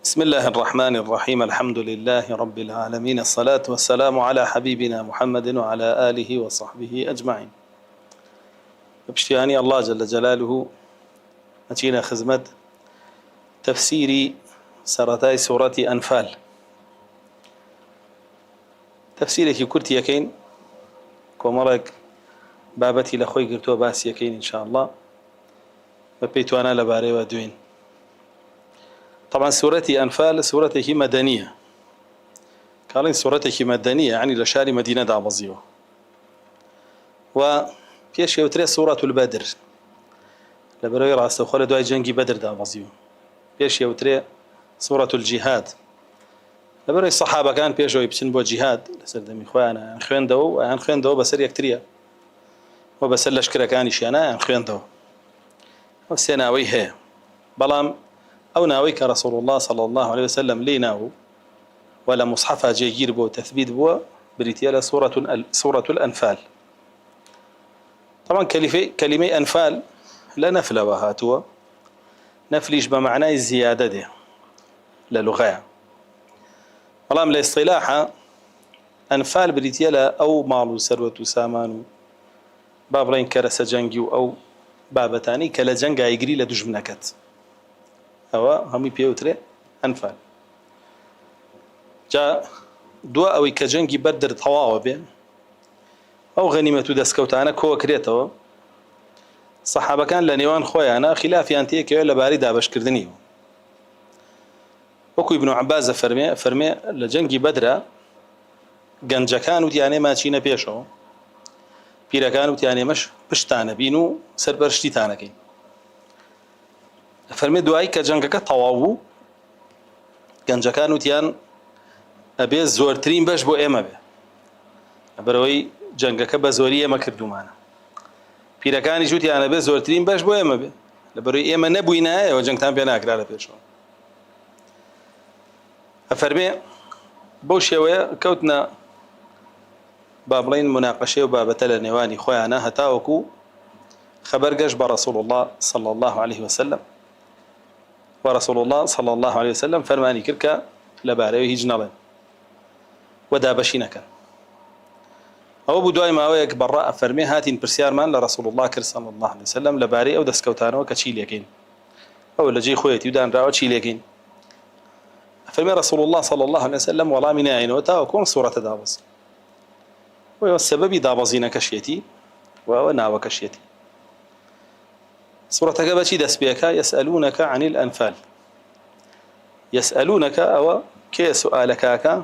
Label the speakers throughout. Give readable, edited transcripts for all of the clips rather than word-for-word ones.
Speaker 1: بسم الله الرحمن الرحيم. الحمد لله رب العالمين، الصلاة والسلام على حبيبنا محمد وعلى آله وصحبه أجمعين. بشتياني الله جل جلاله أتينا خزمة تفسير سرتاي سورة أنفال. تفسيرك كرت يكين كومرك بابتي لخوي قلتوا باس يكين إن شاء الله ببيتو أنا لباري ودوين. طبعا سورة أنفال سورة مدنية، قالين سورة مدنية يعني لشاري مدينة دابزيو، وفيش يوتري سورة البدر لبروي راس وخلد دواي جنگي بدر دابزيو. فيش يوتري سورة الجهاد لبروي الصحابة كان بيشو يبسن بو جهاد لسردمي خوانا عن خوين دو بسر يكتريا وبسلش كرا كان يشيانا عن خوين دو وسيناوي هي بلام أو ناويك رسول الله صلى الله عليه وسلم لي ناو ولا مصحفها جيجير بو تثبيت بو بريتيالا سورة الأنفال. طبعا كلمة أنفال لا نفل وهاتوا نفليش بمعنى الزيادة دي للغة والله لاصطلاحها أنفال بريتيالا أو مالو سروة سامان بابرين كرس جنجيو أو بابتاني كلا جنجا يجري لدوج منكت أو همي بيوتري أنفال جاء دواء أو كجنجي بدر طواوة بين أو غنيمة دسكوتانا كوا كريتو صحابة كان لنيوان خويا أنا خلاف ينتيك ولا باري دابش كردنيو وكو ابن عباس فرمي لجنجي بدرة جنجا كانوا يعني ما تشينا بيشو بيرا كانوا يعني مش بشتانا بينو سربرشتي تانكين فرمي دواي كجنجا طواو جنجا كانوا تيان أبي زورترين باش بو إما به بروي جنگەکە بە زۆری ئێمە کردومانە پیرەکانی جوتیانە بێ زۆرترین بەش بۆ ئێمە بێ لەبەرەوەی ئێمە نەبووینایەوە جەنگتان پێ ناکرا لە پێشەوە. ئەفەرمێ بەو شێوەیە کەوتنە با بڵێن مناقەشەی و بابەتە لە نێوانی خۆیانە هەتاوەکو خەبەر گەشت بە رەسوڵ الله صلى الله عليه وسلم ورسول الله صلى الله عليه وسلم فەرمانی کرد کە لەبارەوەی هیچ نەڵێن و دابەشی نەکەن. أو بدوای ماوەیەک بەڕا ئەفەرمێ هاتین پرسیارمان لە رسول الله کرد صلى الله عليه وسلم لەبارەی ئەو دەستکەوتانەوە کە چی لێکین ئەو لە جێی خۆیەتی و دانراوە چی لێکین. ئەفەرمێ رسول الله صلى الله عليه وسلم وەڵامی نایەنەوە تاوەکو ئەم سوورەتە دابەزین و سەبەبی دابەزینەکەشیەتی و ئەوە ناوەکەشیەتی. سوورەتەکە بەچی دەست پێەکە يسألونك عن الأنفال. يسألونك أو كي سؤالكاك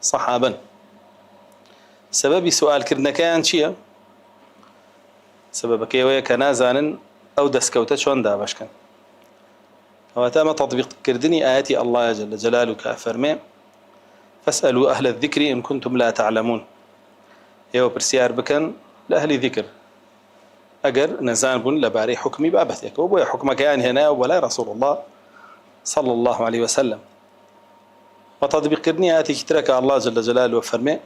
Speaker 1: صحابا سبب سؤال كردنەکەیان چییە؟ سببەکەیەوەیە کە نازانن ئەو دەستکەوتە چۆن دابەشکەن. ئەوەتە ئەمە تەطبیقکردنی ئاەتی الله جل جلاله کە فەرمێ فاسألوا أهل الذكر إن كنتم لا تعلمون. ئێوە پرسیار بکەن لە ئەهلی ذیکر ئەگەر نەزان بوون لەبارەی حکمی بابەتێکەوە بۆیە حکمەکەیان هێنایە وەلای رسول الله صلى الله عليه وسلم. وتطبيقكردني آتي كترك الله جل جلاله فەرمێ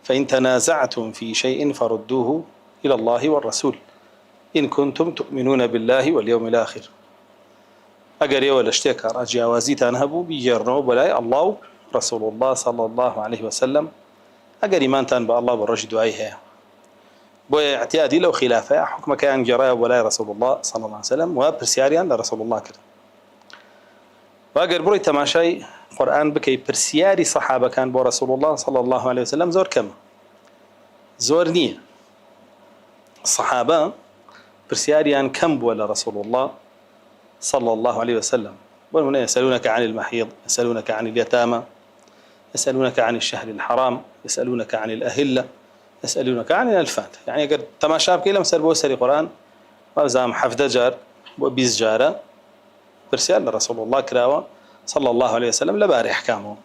Speaker 1: فإن تنازعتم في شيء فردوه إلى الله والرسول إن كنتم تؤمنون بالله واليوم الآخر. أجر يولا اشتكى راجعوازيتان هبو بيجرنو بلاي الله رسول الله صلى الله عليه وسلم أجر إيمانتان بالله بالرشد وعيها بويا اعتيادي لو خلافة حكم كان جرايا ولاي رسول الله صلى الله عليه وسلم وبرسياريان لرسول الله كده. وأجر بروي تماشاي قرآن بكي برسياري صحابة كان بو رسول الله صلى الله عليه وسلم زور كم زور نية الصحابة برسياريان كم بو رسول الله صلى الله عليه وسلم. والمنى يسألونك عن المحيض، يسألونك عن اليتامى، يسألونك عن الشهر الحرام، يسألونك عن الأهلة، يسألونك عن الألفات. يعني قد تماشى بكي لم سربو سري قرآن وزام حفظ جار وبيز جارة برسيار لرسول الله كراوة صلى الله عليه وسلم لباري أحكامه.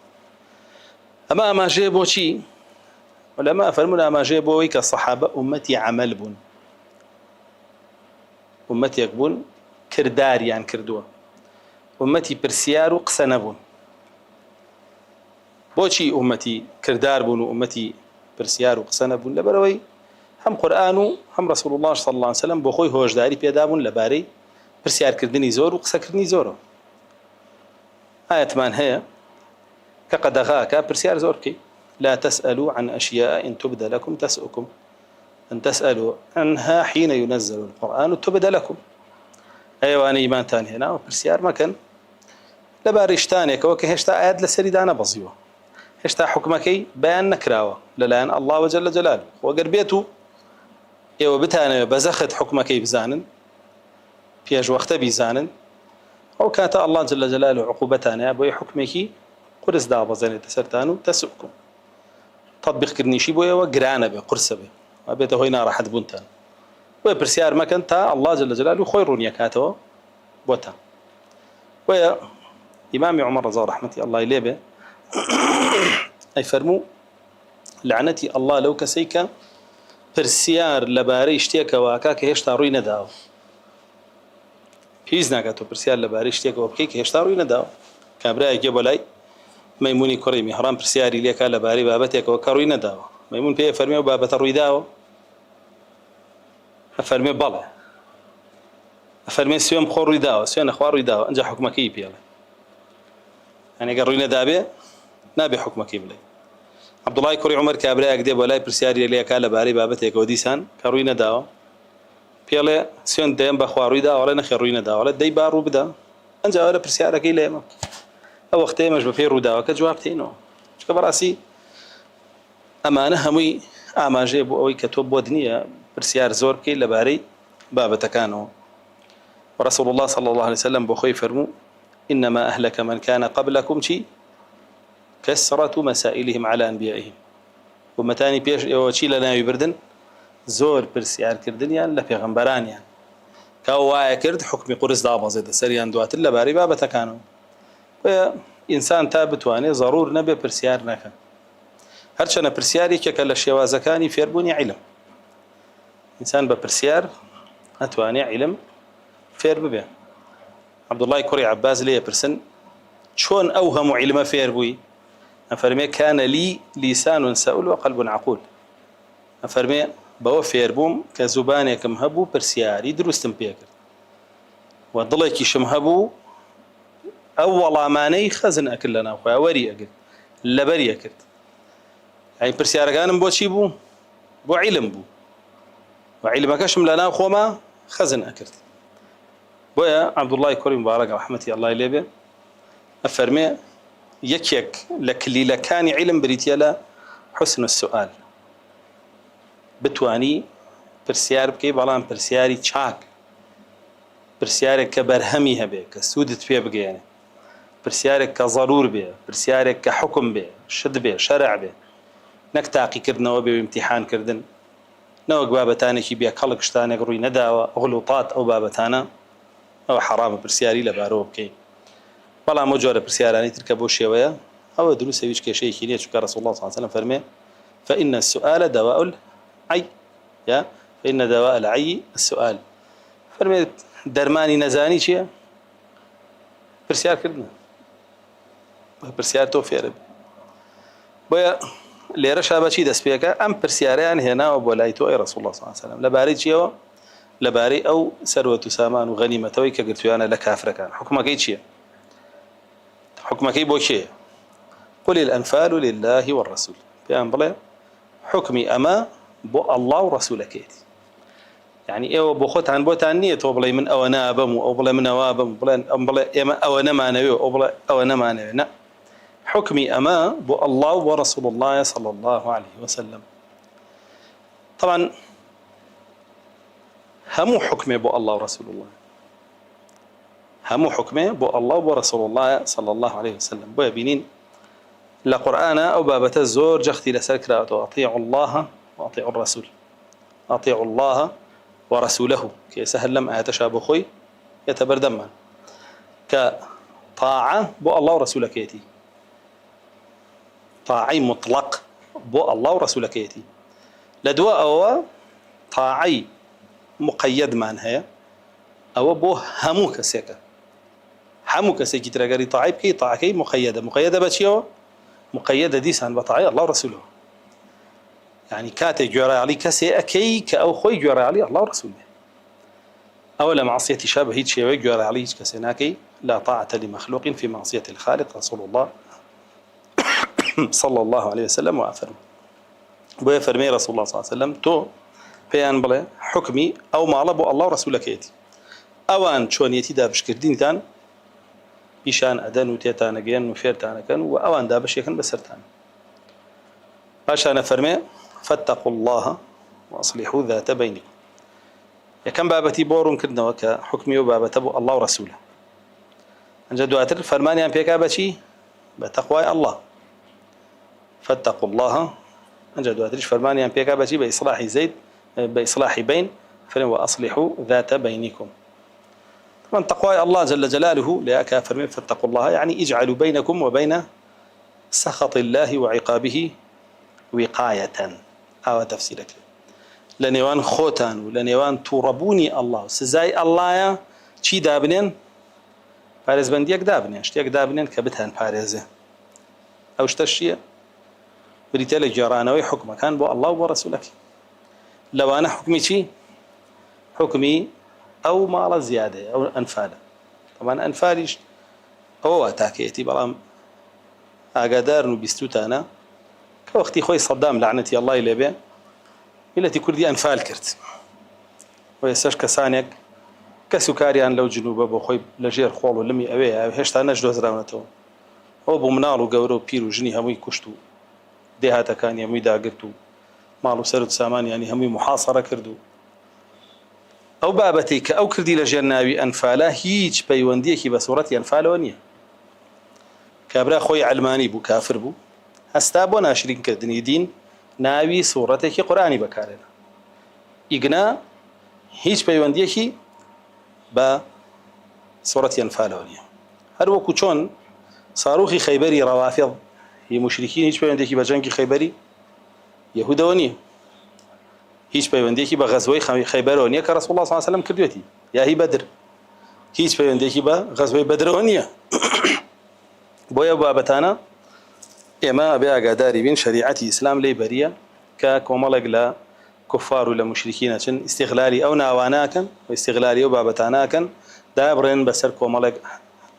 Speaker 1: أما جيبوا شيء ولما فرمنا ما جيبوا كالصحابة أمتي عمل بون أمتي يكبون كردار يعني كردوه أمتي برسيار وقسنا بون بوشي أمتي كردار بون وأمتي برسيار وقسنا بون لبروي هم قرآن هم رسول الله صلى الله عليه وسلم بخوي هوش داري بيدابون لباري برسيار كردني زور وقسا كردني زوره آية من هي كقدغاك برسيار زوركي لا تسألوا عن أشياء إن تبدى لكم تسؤكم، أن تسألوا عنها حين ينزل القرآن تبدى لكم. أيوة أنا إيمان تاني هنا برسيار ما كان لباريش تاني كوكي هشتا آيات لسريدانا بزيوه هشتا حكمكي بيان نكراوه للان الله وجل جلاله وقربيته ايوه بتانا بزخت حكمكي بزانن بيج وقت بيزانن او كانت الله جل جلاله عقوبتنا ابو حكمكي قرص دابا زين تسرتانو تسؤكم تطبيق كرنيشي بو وقرانا بقرصه ابيته هنا راح بنتان وبرسيار ما كنت الله جل جلاله خير يكاتو بوتا ويا إمام عمر رضي الله رحمة الله إليه أي فرمو لعنتي الله لو كسيك برسيار لباري اشتيك واكاك هشتا روي نداو بيزنا كاتو برسيار لباري اشتيك وبكيك هشتا روي نداو كابراي جبلاي ميموني كريمي حرام برسياري ليك لباري بابتك وكروي نداو ميمون بيه فرمي وبابت روي داو فرمي بلا فرمي سيوم خور روي داو سيوم اخوار روي داو انجا حكمك يبي يعني قروينا دابه نابي حكمك يبلي عبد الله كوري عمر كابرا اكدب ولا برسياري لي كاله باري بابته كوديسان كروينا داو بيله سيون ديم بخواروي دا ولا نخروينا دا ولا دي بارو بدا انجا ولا برسياري كي لما او وقت مش بفيرو دا كجوابتينو كبراسي امانه همي اماجي بو اوي كتب ودنيه برسيار زور كي لباري بابته كانوا ورسول الله صلى الله عليه وسلم بخوي فرمو إنما أهلك من كان قبلكم شي كسرة مسائلهم على أنبيائهم ومتاني بيش وشي لنا يبردن زور برسيار كردن يعني لبيغمبران يعني كوايا كرد حكم قرص دابا زيد سريان دوات إلا باري بابا تكانوا إنسان تابت واني ضرور نبي برسيار نكا هرشنا برسياري كلا الشوازكاني فيربوني علم إنسان ببرسيار هتواني علم فير ببه عبد الله كوري عباس لي برسن شون أوهم علم فيربوي أفرمي كان لي لسان سؤل وقلب عقول أفرمي بو فيربوم كزباني كمهبو برسياري دروستم بيكر وضليكي شمهبو أول ماني خزن أكلنا أخويا وري أكل لبري أكل يعني برسيار كان بو شيبو بو علم بو وعلمك شملنا أخوما خزن أكلت بويا عبد الله كوري مبارك رحمتي الله إليه أفرمي يك لكلي لكاني علم بريتيالا حسن السؤال بتواني برسيار بكي بلان برسياري تشاك برسيارك كبرهمي هبه كسودت فيه بقى يعني برسيارك كضرور به برسيارك كحكم به شد به شرع به نكتاقي كردنا وبه امتحان كردن نوق بابتاني كي بيا كلكشتاني قروي نداوة غلوطات أو بابتانا أو حرام برسياري لبارو بكي بلا مجرد برسياراني تركبوا شوية أو دروس يويش كشيء كينية شكر رسول الله صلى الله عليه وسلم فرمي فإن السؤال دواء العي يا فإن دواء العي السؤال فرمي درماني نزاني شيء برسيار كردنا برسيار توفير بويا ليرى شابه شي دس بيكا أم برسياريان هنا وبولايتو أي رسول الله صلى الله عليه وسلم لباري شيء لباري أو ثروة سامان وغنيمة ويك قلت أنا لكافر كان حكمك أي شيء حكمك أي بوشيء قل الأنفال لله والرسول بيان بلا حكمي أما بو الله ورسولك يدي يعني إيه بخوت عن بوت عن نية وبلا من أو نابم أو بلا من نوابم بلا إما أو نما نبي أو بلا أو نما نبي لا حكمي أما بو الله ورسول الله صلى الله عليه وسلم طبعا همو حكمه بو الله ورسول الله همو حكمه بو الله ورسول الله صلى الله عليه وسلم بو يبينين لقرآن أو بابة الزور جختي لسكرة أطيعوا الله وأطيعوا الرسول أطيعوا الله ورسوله كي سهل لم أتشابه خوي يتبردما كطاعة بو الله ورسولك يتي طاعي مطلق بو الله ورسولك يتي لدواء أو طاعي مقيد معناها أو بو همو كسيكا همو كسيكي ترى طاعي بكي طاعكي مقيدة بشيء مقيدة ديسان بطاعي الله ورسوله يعني كاتي جوري علي كسي أكي كأو خوي جوري علي الله ورسوله أو لمعصية شابه هيك شيء ويجور عليه كسناكي لا طاعة لمخلوق في معصية الخالق رسول الله صلى الله عليه وسلم وأفرم ويفرمي رسول الله صلى الله عليه وسلم تو بيان بلا حكمي أو ما لبو الله ورسولك يتي أوان شون يتي دابش كردين كان بيشان أدن وتيتان أجين وفيرتان كان وأوان دابش يكن بسرتان عشان فرمي فاتقوا الله وأصلحوا ذات بينكم يكن بابتي بورون كردنا وكحكمي وبابتبو الله ورسوله أنجد واتر فرماني أن بيكا بشي بتقوى الله فاتقوا الله أنجد واترش فرماني أن بيكا بشي بإصلاح زيد بإصلاح بين فرمي وأصلحوا ذات بينكم طبعا تقوى الله جل جلاله لأكا فرمي فاتقوا الله يعني اجعلوا بينكم وبين سخط الله وعقابه وقاية أو تفسيرك لنيوان خوتان ولنيوان توربوني الله سزاي الله يا چی دابنين پارێز بەندیەک دابنێن شتێک دابنێن کە بتان پارێزێ ئەو شتە شیە بریتە لە گێڕانەوەی حکمەکان بۆ الله و بۆ ڕەسوولەکەی لەوانە حکمی چی حکمی ئەو ماڵە زیادەیە ئەو ئەنفالە طبعا ئەنفالیش ئەوە تاکەیەتی بەڵام ئاگادارن و بیستوتانە کە وەختی خۆی سەدام لعنەتی ئەڵڵای لێبێ میلەتی کوردی ئەنفال کرد و ئێستاش کەسانێک کە سوکاریان لەو جنوبە بۆ خۆی لەژێر خۆڵ و لمی ئەوەیە هێشتا نەشدۆزراونەتەوە ئەو بۆ مناڵ و گەورە و پیر و ژنی هەمووی کوشت و دێهاتەکانی هەمووی داگرت و ماڵ و سەر و سامانیانی هەمووی محاصەرە کرد و ئەو بابەتەی کە ئەو کردی لەژێر ناوی ئەنفالە هیچ پەیوەندیەکی بە سوورەتی ئەنفالەوە نییە کابرا خۆی عەلمانی بوو کافر بوو هەستا بۆ ناشرینکردنی دین ناوی سوورەتێکی قورئانی بەکارهێنا ئیگنا هیچ پەیوەندیەکی بە سوورەتی ئەنفالەوە نییە هەر وەکو چۆن ساڕوخی خەیبەری ڕەوافیض هی مشریکین هیچ پەیوەندێکی بە جەنگی خەیبەری یەهودەوە نییە هیچ پەیوەندێکی بە غەزوەی خەیبەرەوە نییە کە ڕەسوڵ الله صلی الله علیه و سلم کردوێتی یا هی بەدر هیچ پەیوەندێکی بە غەزوەی بەدرەوە نییە بۆیە بابەتانە ئێمە ئەبێ ئاگاداری بین شەریعەتی ئیسلام لێی بەریە کە کۆمەڵێک لە كفار ولا مشركين عشان استغلالي أو ناواناكن واستغلالي وبابتاناكن دابرين بسر كومالك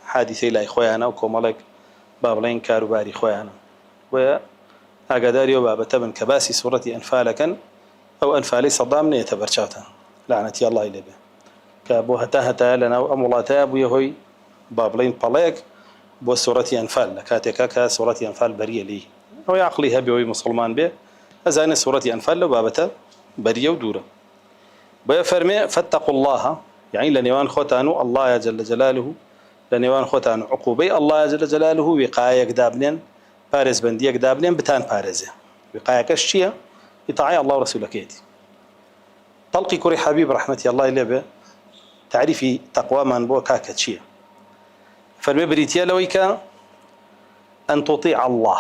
Speaker 1: حادثي لا إخوانا وكومالك بابلين كاروباري إخوانا وأقداري وبابتبن كباسي سورة أنفالكن أو أنفالي صدام يتبرشاتا لعنتي الله إليه كابو هتا لنا أمولاتا أبو يهوي بابلين باليك بو سورة أنفال لكاتيكا كسورة أنفال برية لي أو يعقلي هبي مسلمان به أزاني سورة أنفال لو بابتا برية ودورة بيفرمي فاتقوا الله يعني لنيوان خوتانو الله جل جلاله لنيوان خوتانو عقوبي الله جل جلاله وقاية دابنين بارز بندية دابنين بتان بارزة وقاية كشية يطاعي الله ورسولك يدي طلقي كوري حبيب رحمة الله إليه تعريفي تقوى من بو كاكتشية فرمي بريتيا لويك أن تطيع الله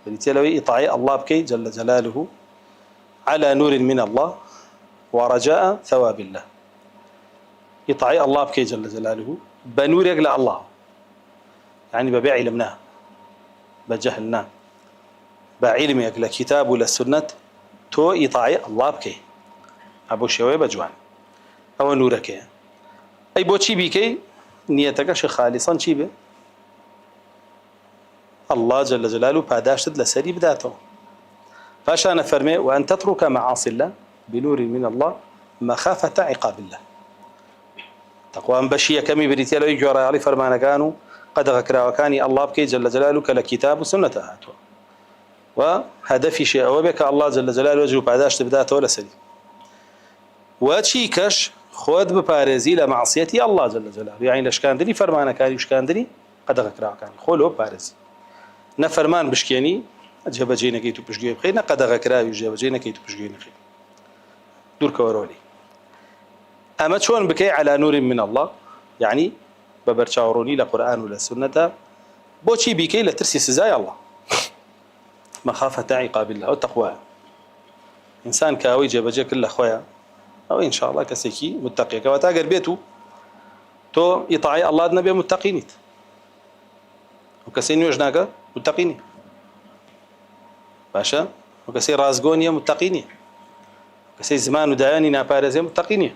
Speaker 1: بريتيا لوي يطاعي الله بكي جل جلاله على نور من الله ورجاء ثواب الله يطاعي الله بكي جل جلاله بنور يقلع الله يعني ببيع علمنا بجهلنا بعلم يقلع كتاب ولا السنة تو يطاعي الله بكي أبو شوي بجوان أو نورك أي بوشي بيكي نيتك خالصا شي به الله جل جلاله باداشت لسري بداته فاشان فرمي وأن تترك معاصي الله بنور من الله مخافة عقاب الله تقوى بشية كمي بريتيا لو يجورا علي فرمانا كانوا قد غكرا وكاني الله بكي جل جلاله كالكتاب وسنة هاتوا وهدفي شيء وبك الله جل جلاله وجه باداشت بداته ولا سري وشيكش خود ببارزي لمعصيتي الله جل جلاله يعني لشكاندري فرمانا كاني وشكاندري قد غكرا وكاني خولو بارزي نفرمان بشكيني جاب جينا كيتو بشجوي بخير قد غكراوي جاب جينا كيتو بشجوي نخير دور كورولي أما شون بكي على نور من الله يعني ببرشاوروني لقرآن ولا سنة بوشي بكي لترسي سزاي الله مخافة عقاب الله والتقوى إنسان كاوي جاب جا كل أخويا أو إن شاء الله كسيكي متقي كواتاقر بيتو تو يطاعي الله نبي متقينيت وكسين يوجناك متقيني باشا وكسي رازقونيا متقيني وكسي زمان ودعاني نابارزي متقيني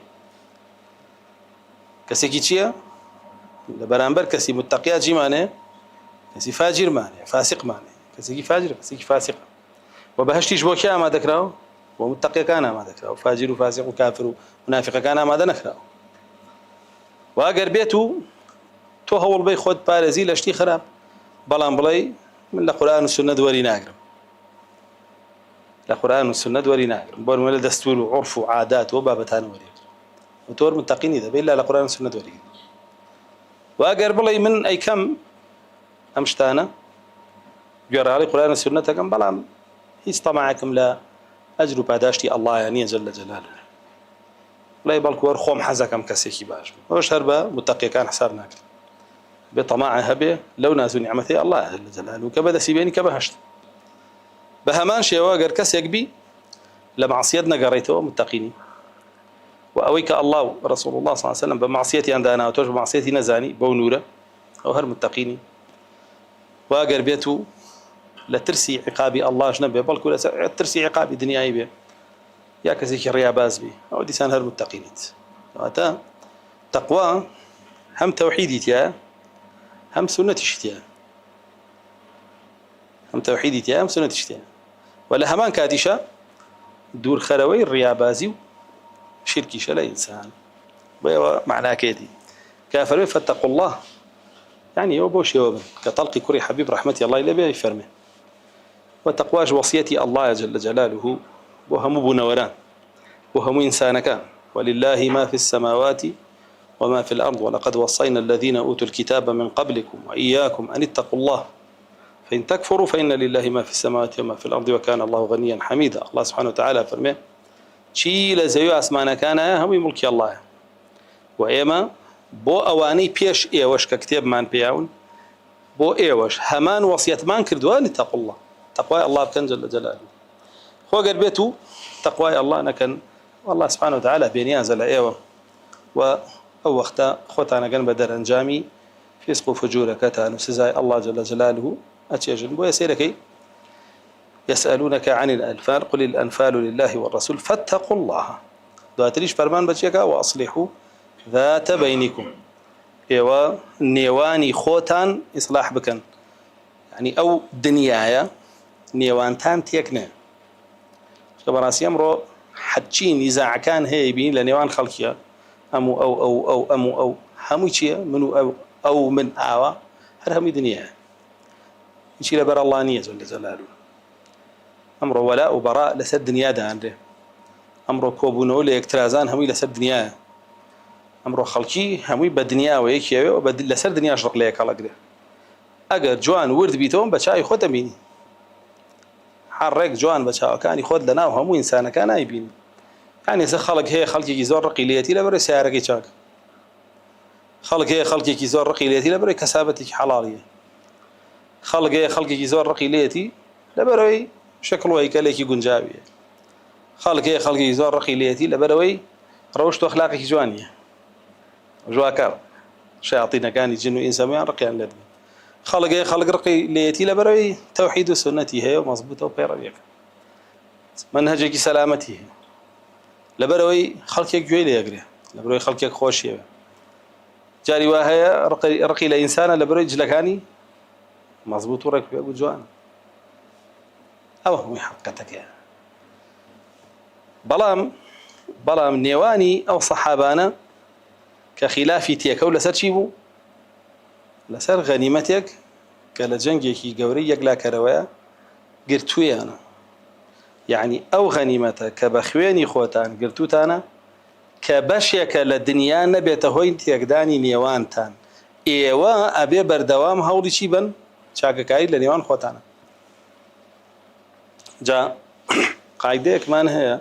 Speaker 1: كسيكي چییە لبرانبر كسي متقيا جيمانه كسي فاجر مانه فاسق مانه كسي فاجر كسي فاسق وبهشتيش بو كيا ما ذكروا ومتقي كان ما ذكروا فاجر وفاسق وكافر ومنافق كان ما ذكروا واگر بيتو تو هول بي خود بارزي لشتي خراب بلان بلاي من القران والسنه دوري ناقرم القران والسنه دوري ناقرم بون ولا دستور وعرف وعادات وبابتان وري وتور متقين اذا بالله القران والسنه دوري واگر بلاي من اي كم امشتانا جرى علي القران والسنه كم بلام يستمعكم لا اجر باداشتي الله يعني جل جلاله لا يبالك ورخوم حزكم كسيكي باش وش هربا متقي كان حسابنا بطماع هبه لو ناس نعمتي الله جل جلاله كبدا سيبيني كبهشت بهمان شي واقر كسيك بي لمعصيتنا قريته متقيني واويك الله رسول الله صلى الله عليه وسلم بمعصيتي عندنا وتوش بمعصيتي نزاني بونوره او هر متقيني واقر بيتو لترسي عقابي الله جنبه بل كل ترسي عقابي دنياي به يا كزيك الرياباز بي او ديسان هر متقينيت واتا تقوى هم توحيديتيا هم سنتي هم توحيديتيا هم سنتي ولا همان كاتيشا دور خروي الريابازي شركي شلا انسان معناه كيدي كافر فاتقوا الله يعني يوبوش يوبن كطلق كري حبيب رحمتي الله إلا بيه يفرمه وتقواج وصيتي الله جل جلاله وهم بنوران وهم إنسانك ولله ما في السماوات وما في الأرض ولقد وصينا الذين أوتوا الكتاب من قبلكم وإياكم أن اتقوا الله فإن تكفروا فإن لله ما في السماوات وما في الأرض وكان الله غنيا حميدا الله سبحانه وتعالى فرمه شي لزيو أسمانا كان هم ملك الله وإما بو أواني بيش إيوش ككتاب مان بيعون بو إيوش همان وصيت مان كردوان اتقوا الله تقوى الله بكن جل جلاله هو قال بيتو تقوى الله نكن والله سبحانه وتعالى بينيازل ايوه و او وقت خوتانا كان بدر انجامي فسق فجور كتان وسزاي الله جل جلاله اتيجن بو يسيركي يسالونك عن الانفال قل الانفال لله والرسول فاتقوا الله دواتريش فرمان بچيكا واصلحوا ذات بينكم ايوه نيواني خوتان اصلاح بكن يعني او دنيايا نيوانتان تيكنا براسي امرو حتشي نزاع كان هي بين لنيوان خلقيا امو او همو شيء منو او من اوا هر هم دنيا شي لبر الله نيه جل جلاله امرو ولاء وبراء لسد دنيا ده عنده امرو كوبونو لاكترازان هم لسد دنيا امرو خلقي هم بدنيا ويكي وبدل لسد دنيا اشرق ليك على قدر اجر جوان ورد بيتهم بشاي ختميني حرك جوان بشاو كان يخذ لنا وهم انسان كان يبين يعني خلق هي خلقي زور رقيليتي لبر سيارك يشاك خلق هي خلقي زور رقيليتي لبر كسابتك حلاليه خلق هي خلقي زور رقيليتي لبر شكله هيكلك جنجاويه خلق هي خلقي زور رقيليتي لبر روشت اخلاقك جوانيه جواكر شياطين كان يجنوا انسان رقيان لدي خلق رقي ليتي لبروي توحيد سنتي هي ومضبوطه وبيربيك منهجك سلامتي لبروي خلقك جوي ليغري لبروي خلقك خوشيه جاري وهي رقي لانسان لبروي جلكاني مضبوط ورك ابو جوان او هو حقتك يا بلام نيواني او صحابانا كخلافي تيك ولا سرشيبو لسر غنيمتك كلا جنگيكي قوريك لا كروايا قرتوي انا يعني او غنيمتك كبخويني خوتان قرتوتانا كبشيك للدنيا نبيت هوين تيقداني نيوانتان ايوا ابي بردوام هولي شيبن شاكا كايد لنيوان خوتانا جاء قاعده كمان هي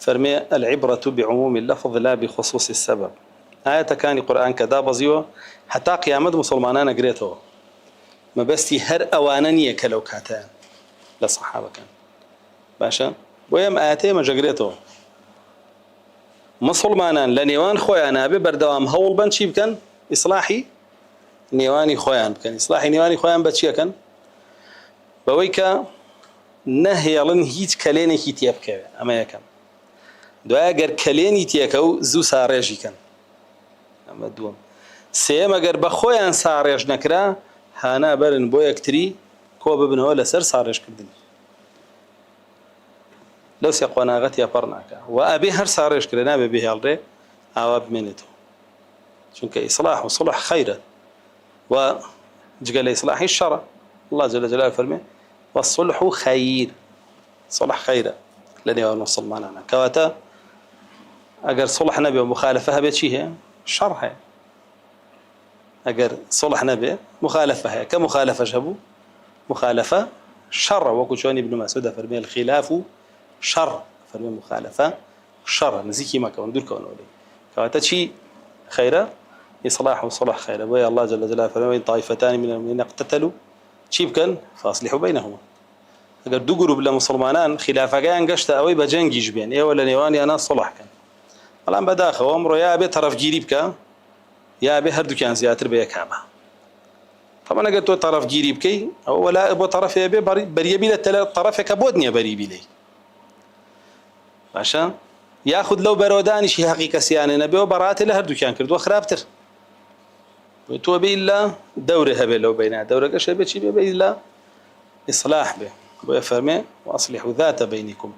Speaker 1: فرمي العبرة بعموم اللفظ لا بخصوص السبب آية كان القرآن كذا بزيو حتى قيامة مسلمانان قريته ما بس هر أوانني كلو كاتان للصحابة كان باشا ويم آياتي ما قريته مسلمانان لنيوان خويانا ببردوام هول بن شي بكن إصلاحي نيواني خويان بكن إصلاحي نيواني خويان بتشي كان بويكا نهي لن هيت كليني هيت يبكي أما يكن دو أجر كليني تيكو زو سارجي كان ئەمە دووەم. سێم ئەگەر بە خۆیان ساڕێژ نەکرا هانا بەرن بۆ یەکتری کۆ ببنەوە لەسەر ساڕێژکردن لەو سێ قۆناغەتیا پەڕ ناکە و ئەبێ هەر ساڕێژکرێ نابێ بهێڵڕێ ئاوا بمێنێتەوە چونکە ئیسلاح و صلح خەیرە و جگە لە ئیسلاحی شەڕە الله جل جلاله فەرمێ والصلح خەیر صلح خەیرە لە نێوان موسڵمانانە کەواتە ئەگەر صلح نەبێ و مخالفە هەبێ چی هەیە شەڕ هەیە ئەگەر صلح نەبێ مخالفە هەیە کە مخالفەش هەبوو مخالفە شەڕە وەکو چۆنی ابن مسعود فەرمێ الخلاف شەڕ فەرمێ مخالفە شەڕە نزیکی مەکەون دوورکەونەوە لێ کەواتە چی خەیرە إصلاح وصلح خير ويا الله جل جلاله فلما طائفتان من المؤمنين اقتتلوا چی بکەن فاصلحوا بينهما ئەگەر دوو گروپ لە مسلمانان خلافەکەیان گەشتە ئەوەی بە جەنگیش بێن ئێوە لە نێوانیانە صلح کەن بەڵام بەداخەوە ئەمڕۆ یا بێ تەرەفگیری بکە یا بێ هەردووکیان زیاتر بە یەکامە طبعا ئەگەر تۆ تەرەفگیری بکەی ئەوە وەلا بۆ تەرەفێ بێ بەریەبی لە تەرەفێکە بۆت نییە بەریبی لێی باشە یاخود لەو بەرەوەدانیشی حەقی کەسیانە نەبێەوە بەڕاتێ لە هەردووکیان کردووە خراپتر تۆ بێ لە دەورێ هەبێ لەو بینە دەورەکەش هەبێ چی بێ بێ لە ئیصلاح بێ بۆیە فەرمێ وأصلحوا ذات بينكم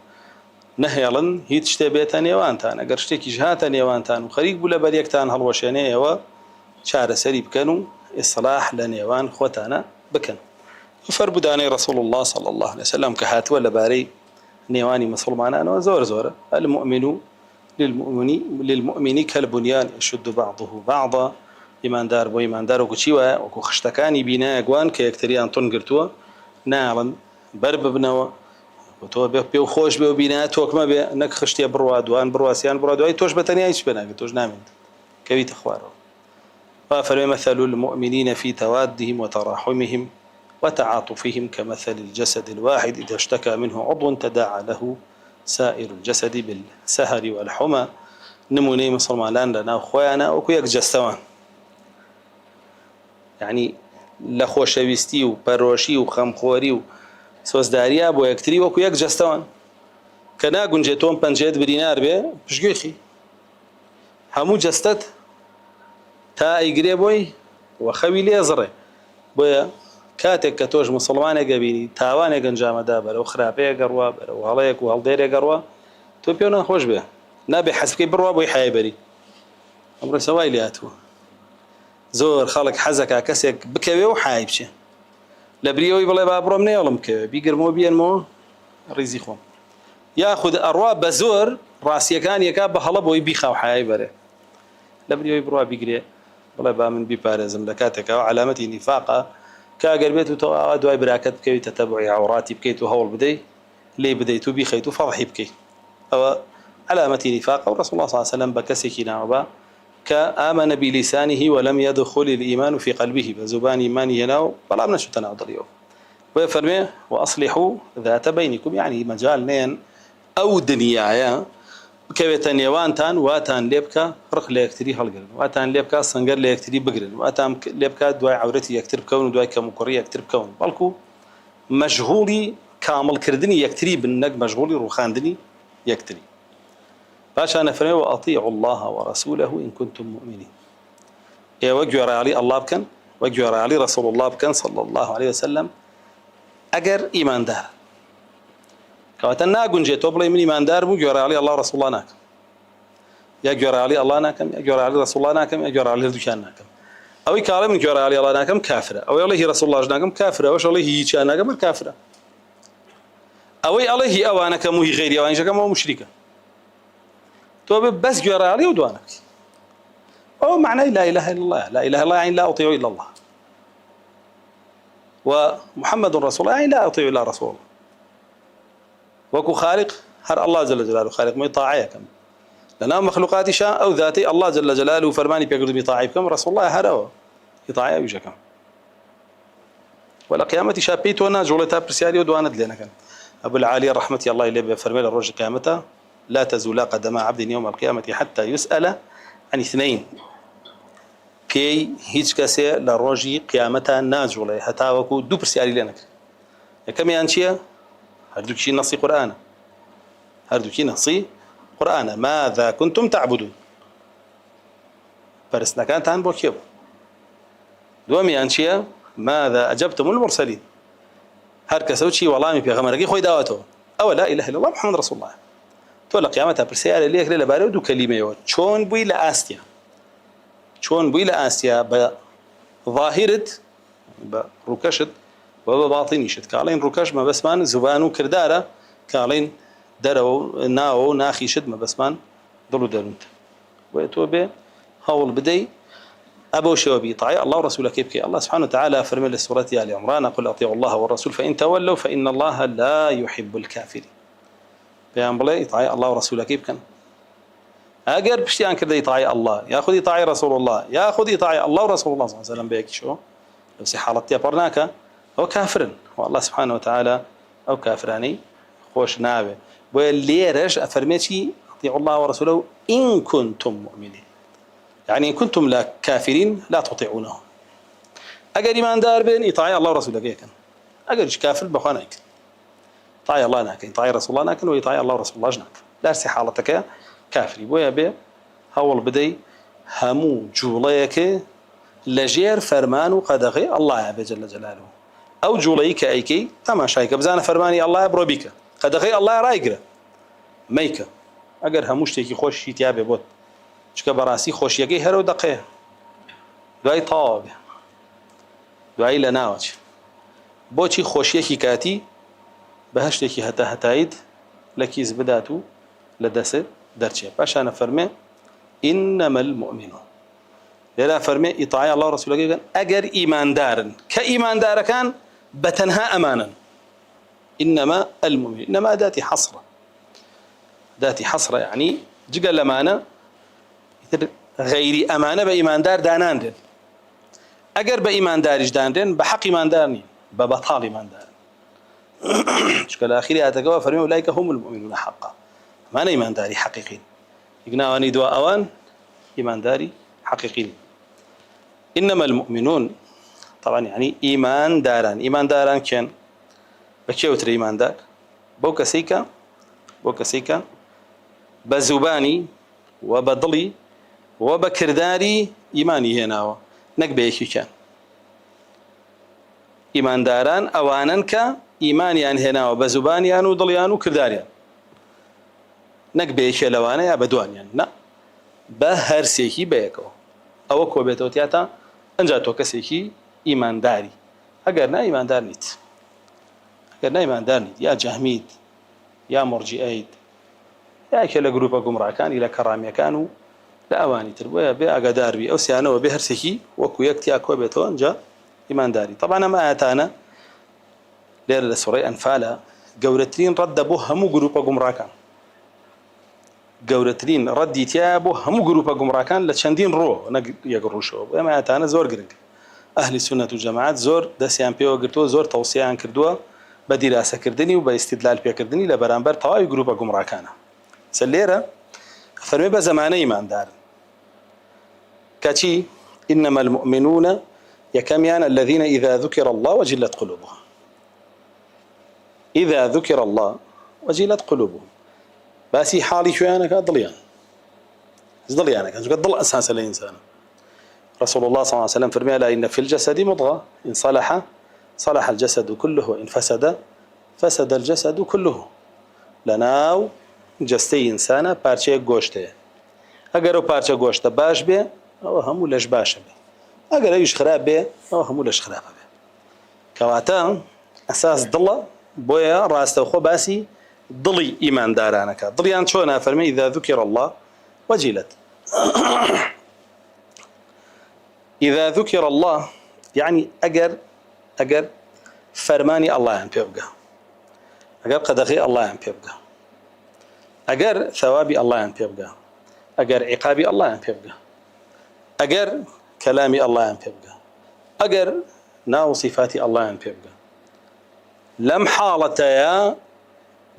Speaker 1: نەهێڵن هیچ شتێ بێتە نێوانتان ئەگەر شتێکیش هاتە نێوانتان و خەریک بوو لە بەریەکتان هەڵوەشێنەیەوە چارەسەری بکەن و ئیصلاح لە نێوان خۆتانە بکەن فەرمودانەی رسول الله صلى الله عليه وسلم کە هاتووە لەبارەی نێوانی مسلمانانەوە زۆر زۆرە المؤمن للمؤمن كالبنيان يشد بعضه بعضا ئیماندار بۆ ئیماندار وەکو چی وایە وەکو خشتەکانی بینایەکوان کە یەکتریان تون گرتووە ناڵن بەر ببنەوە تۆ بێ پێ و خۆش بێ و بینایە تۆکمە بێ نەک خشتێ بڕوا دوان بڕواسیان بڕوا دوای تۆش بەتەنیا هیچ پێ ناگەت تۆش نامێنیت کەویتە خوارەوە فەرمێ مثل المؤمنين في توادهم وتراحمهم وتعاطفهم كمثل الجسد الواحد إذا اشتكى منه عضو تداعى له سائر الجسد بالسهر والحمى نمونەی مسلمانان لەناو خۆیانە وەکو یەک جەستەوان یعنی لە خۆشەویستی و پەرۆشی و خەمخۆری و سۆزداریە بۆ یەکتری وەکو یەک جەستەوان کە ناگونجێت تۆم پەنجەیەت برینار بێ پشتگوێخی هەموو جەستەت تا ئەیگرێ بۆی وە خەوی لێزڕێ بۆیە کاتێک کە تۆش مسلمانێک گەبینی تاوانێک ئەنجامەدا بەرەو خراپەیە گەڕوا بەرەو هەڵەیەک و هەڵدێرێک گەڕوا تۆ پێ نەخۆش بێ نابێ حەزبکەی بڕوا بۆی حایبەری ئەمڕۆ سەوای لێ هاتووە زۆر خەڵک حەزەکە کەسێک بکەوێ و حای بچێ لە بریەوەی بڵێ با بڕۆم نێڵم بکەوێ بیگرمەوە بێنمەوە ڕیزی خۆم یاخود ئەڕوا بە زۆر ڕاستیەکان یەکا بە هەڵە بۆی بیخاو حای بەرێ لە بریەوەی بڕوا بیگرێ بڵێ با من بیپارێزم لە کاتێکەوە علامەتی نیفاقە کاگەر بێت و تۆ دوای براکەت بکەویتە تەبعی عەوڕاتی بکەیت و هەوڵ بدەیت لێ بدەیت و بیخەیت و فەضحی بکەیت ئەوە علامەتی نیفاقە و رسول الله صلی الله عليه وسلم بە کەسێکی ناوەبا كآمن بلسانه ولم يدخل الإيمان في قلبه بزبان إيمان يناو بلام نشو تناضل يوم ويفرمي وأصلحوا ذات بينكم يعني مجال نين أو دنيايا كويتان يوانتان واتان ليبكا رخ ليكتري هالقرن واتان ليبكا سنجر ليكتري بقرن واتان ليبكا دواي عورتي يكتر بكون ودواي كمكوري يكتر بكون بلكو مشغولي كامل كردني يكتري بالنق مشغولي روخاندني يكتري باش أنا فرمي وأطيعوا الله ورسوله إن كنتم مؤمنين وجوا علي الله بكن وجوا علي رسول الله بكن صلى الله عليه وسلم أجر إيمان دار كواتنا جنجة تبلي من إيمان دار وجوا علي الله رسول الله ناكم يجوا علي الله ناكم يجوا علي رسول الله ناكم يجوا علي الدشان ناكم أو يكلم من جوا علي الله ناكم كافرة أو الله رسول الله ناكم كافرة وش الله هي شان ناكم الكافرة أو الله أوانك مو غيري أوانك مو مشركة تو بس جرى عليه ودوانك أو معنى لا إله إلا الله لا إله إلا الله يعني لا أطيع إلا الله ومحمد رسول الله يعني لا أطيع إلا رسول الله وكو خالق هر الله جل جلاله خالق ما يطاعيه كم لنا مخلوقات شاء أو ذاتي الله جل جلاله فرماني بيقدر يطاعي كم رسول الله هروا يطاعيه وجهكم ولا قيامتي شابيتونا جولتها برسياري ودوانت لنا كان أبو العالي رحمة الله إليه فرمي الرجل قيامته لا تزول قدم عبد يوم القيامة حتى يسأل عن اثنين كي هيج كسي لروجي قيامتها ناجولة حتى وكو دو برسياري لنك كم يانشيا هردوكي نصي قرآن هردوكي نصي قرآن ماذا كنتم تعبدون پەرستنەکانتان بۆ کێ بوو؟ دووەمیان چییە؟ ماذا أجبتم المرسلين؟ هەر کەسە و چی وەڵامی پێغەمبەرەکەی خۆی داوەتەوە ئەوە لا إله إلا الله محمد رسول الله. تۆ لە قیامەتە پرسیارە لێکرێ لەبارەی دوو کەلیمەیەوە چۆن بووی لە ئاستیا، چۆن بووی لە ئاستیا بە ظاهرت بە ڕووکەشت و بە باڵتینیشت، کاڵین ڕووکەش مەبەسمان زوبان و کردارە، کاڵین دەرەوە ناوە و ناخیشت مەبەسمان دڵ و دەروونت. وە تۆ بێ هەوڵ بدەی أبو شوبي طاعي الله ورسوله كيف الله سبحانه وتعالى فرمي لسورة آل عمران قل أطيعوا الله والرسول فإن تولوا فإن الله لا يحب الكافرين. بيان بلي طاعي الله ورسوله كيف كان أجر بشتيان كذا يطاعي الله ياخذ يطاعي رسول الله ياخذ يطاعي الله ورسول الله صلى الله عليه وسلم بيك شو لو سي حالة يبرناك هو كافر والله سبحانه وتعالى أو كافراني خوش نابه واللي رج أفرميتي أطيعوا الله ورسوله إن كنتم مؤمنين، يعني إن كنتم لا كافرين لا تطيعونه. أجر إيمان دار بين يطاعي الله ورسوله كيكن أجر كافر بخانك طاعي الله ناكن طاعي رسول الله ناكن ويطاعي الله ورسول الله جناك دارسي حالتك كافري بويا بي هول بدي همو جوليك لجير فرمان وقدغي الله عز جل جلاله أو جوليك أيكي تماشايك بزانا فرماني الله يبرو بك قدغي الله رايقرا ميكا أجر هموش تيكي خوش يتيابي بوت چکە بەڕاستی خۆشیەکەی هەرو دقەیە دوای تەواو بێ دوایی لە ناوەچ بۆچی خۆشیەکی کاتی بە هەشتێکی هەتا هەتایت لە کیس بدات و لە دەست دەرچێ. پاشانە فەرمێ إنما المؤمنون لێرا فەرمێ ئیطاعی الله و ڕەسوولەکەی بکەن ئەگەر ئیماندارن کە ئیماندارەکان بەتەنها ئەمانن. إنما المؤمنون إنما ذاتي حصرة ذاتي حصرة يعني جگە لەمانە غيري أمانة بإيمان دار داناندن أجر بإيمان دارج داندن بحق إيمان دارني ببطال إيمان دار شكل آخر أتجاوب فرمي أولئك هم المؤمنون حقا ما أنا إيمان داري حقيقي يقنا أني دواء أوان إيمان داري حقيقي. إنما المؤمنون طبعا يعني إيمان داران كان بكيوتر إيمان دار بوكسيكا بزباني وبضلي وبكرداري إيماني هنا نكبيكي كان إيمان داران أواننك إيمانيان هنا وبزبانيان وضليان وكرداريان نكبيكي لوانا يا بدوانيان لا بهر سيكي بيكو أو كوبيتو تياتا أنجاتو كسيكي إيمان داري أقرنا إيمان دار نيت يا جهميد يا مرجئيد يا كلا جروبا جمرة كان إلى كرامية كانوا لا أواني تربويا بأقدار بي أو سيانة وبهرسكي وكو يكتي أكو بيتون جا إيمان داري. طبعا ما أتانا لير لسوري أنفالا جورتلين رد بوه همو جروبا جمرة كان جورتلين ردي تيابو همو جروبا جمرة كان لتشندين رو يقروا شو ما أتانا زور جرنج أهل السنة والجماعات زور دسيان بيو قرتو زور توصية عن كردوا بدراسة كردني وباستدلال بيا كردني لبرامبر طوائي جروبا جمرة كان سليرة فرمي بزمانه إيمان دار كاتي إنما المؤمنون يكميان الذين إذا ذكر الله وجلت قلوبهم إذا ذكر الله وجلت قلوبهم باسي حالي شويانك ضليان كان ضل أساس الإنسان. رسول الله صلى الله عليه وسلم فرمي لا إن في الجسد مضغة إن صلح الجسد كله وإن فسد الجسد كله. لناو جستي إنسانة بارچه گوشته اگر او پارچه گوشته باش به او همو لش باشه به اگر ایش خراب به او همو لش خراب به كواتا اساس ضله بويا راسته خو باسي ضلي ايمان دارانك ضليان شلون فرمي اذا ذكر الله وجلت اذا ذكر الله يعني اگر فرماني الله ان بيبقى اگر قدغي الله ان بيبقى اگر ثوابي الله ان بيبقى اگر عقابي الله ان بيبقى اگر كلامي الله ان بيبقى اگر ناو صفاتي الله ان بيبقى لم حالة يا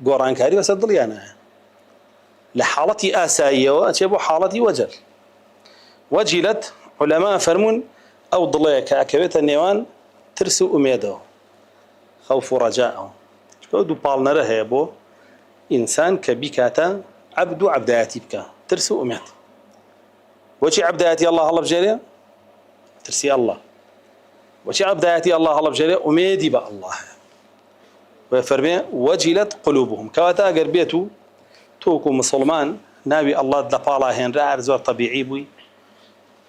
Speaker 1: قران كاري وسدل يانا لحالتي آسائية وأتيبو حالتي وجلت علماء فرمون أو ضليك أكبت النيوان ترسو أميده خوف رجاءه دو بالنا رهيبو إنسان كبيكاتا عبدو عبداتي بك ترسو أميد بۆچی عەبدایەتی الله هەڵەبژێرێ ترسی الله بۆچی عەبدایەتی الله هەڵەبژێرێ ئومێدی بە الله وفەرمێ وەجیلەت قولوبهم کەواتە ئەگەر بێت و تۆکو مسلمان ناوی الله لە پاڵا هێنرا هەر زۆر تەبیعی بووی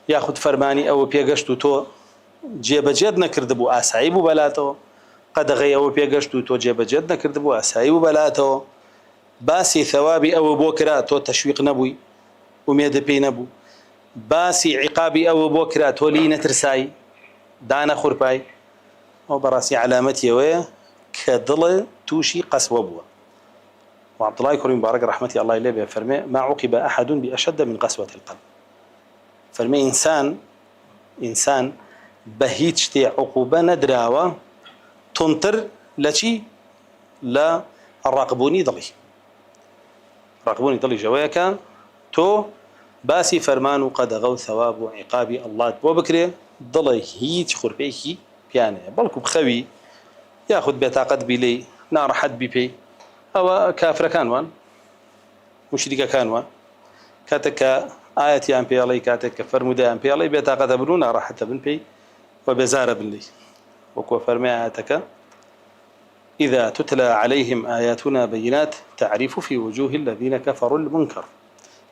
Speaker 1: یاخود فەرمانی ئەوە پێگەشت و تۆ جێبەجێت نەکردبوو ئاسایی بوو بەلاتەوە قەدەغەی ئەوە پێگەشت و تۆ جێبەجێت نەکردبوو ئاسایی بوو بەلاتەوە باسی ثەوابی ئەوە بۆ کرا تۆ تەشویق نەبووی ومێدە پێی نەبوو باسی عیقابی ئەوە بۆ کرا تۆ لی نەترسایی دانە خوڕپای ئەو بەڕاستی علامەتیەوەیە کە دڵە تووشی قەسوە بووە وعبدڵای کوڕی مبارەک ڕەحمەتی ئەڵڵای لێ بێ فەرمێ ما عوقب أحد بأشد من قسوة القلب فەرمێ ئینسان بە هیچ شتێ عقوبە نەدراوە تونتر لە چی لە ڕاقبوونی دڵی ڕاقبوونی دڵی ژەوەیەکە تۆ باسی فەرمان و قەدەغە و ثەواب و عیقابی ئەڵڵات بۆ بکرێ دڵی هیچ خوڕپەیەکی پیانەیە بەڵکو بخەوی یاخود بێتاقەت بی لێی ناڕەحەت بی پێی ئەوە کافرەکان وان مشریکەکان وان کاتێک کە ئاەتیان پێڵی کاتێک کە فەرمودەیان پێڵی بێتاقەتە بن و ناڕەحەتە بن پێی و بێزارە بن لێی وەکوە فەرمێ ئاەتەکە إذا تتلى عليهم آياتنا بينات تعرف في وجوه الذين كفروا المنكر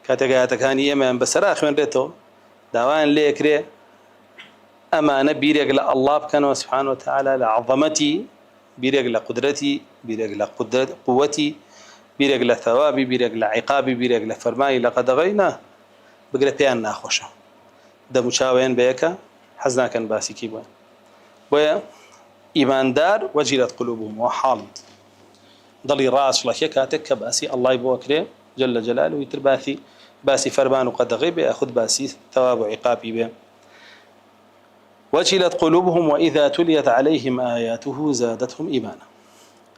Speaker 1: کاتێک ئاەتەکانی ئێمەیان بەسەرا خوێنرێتەوە داوایان لێ کرێ ئەمانە بیرێک لە ئەڵڵا بکەنەوە سبحانه وتعالى لە عەظەمەتی بیرێک لە قودرەتی بیرێک لە قووەتی بیرێک لە ثەوابی بیرێک لە عیقابی بیرێک لە فەرمانی لە قەدەغەی نا بگرە پێیان ناخۆشە دەموچاوێن بەیەکە حەز ناکەن باسیکی بووە بۆیە ئیماندار وەجیلەت قولوبهم و حاڵی دڵی ڕاستڵەکێ کاتێک کە باسی ئەڵڵای بۆ کرێ جل جلاله ویتر باسی فەرمان و قەدەغەی بێ یاخود باسی ثەواب و عیقابی بێ وجلت قلوبهم وإذا تليت عليهم آياته زادتهم إيمانا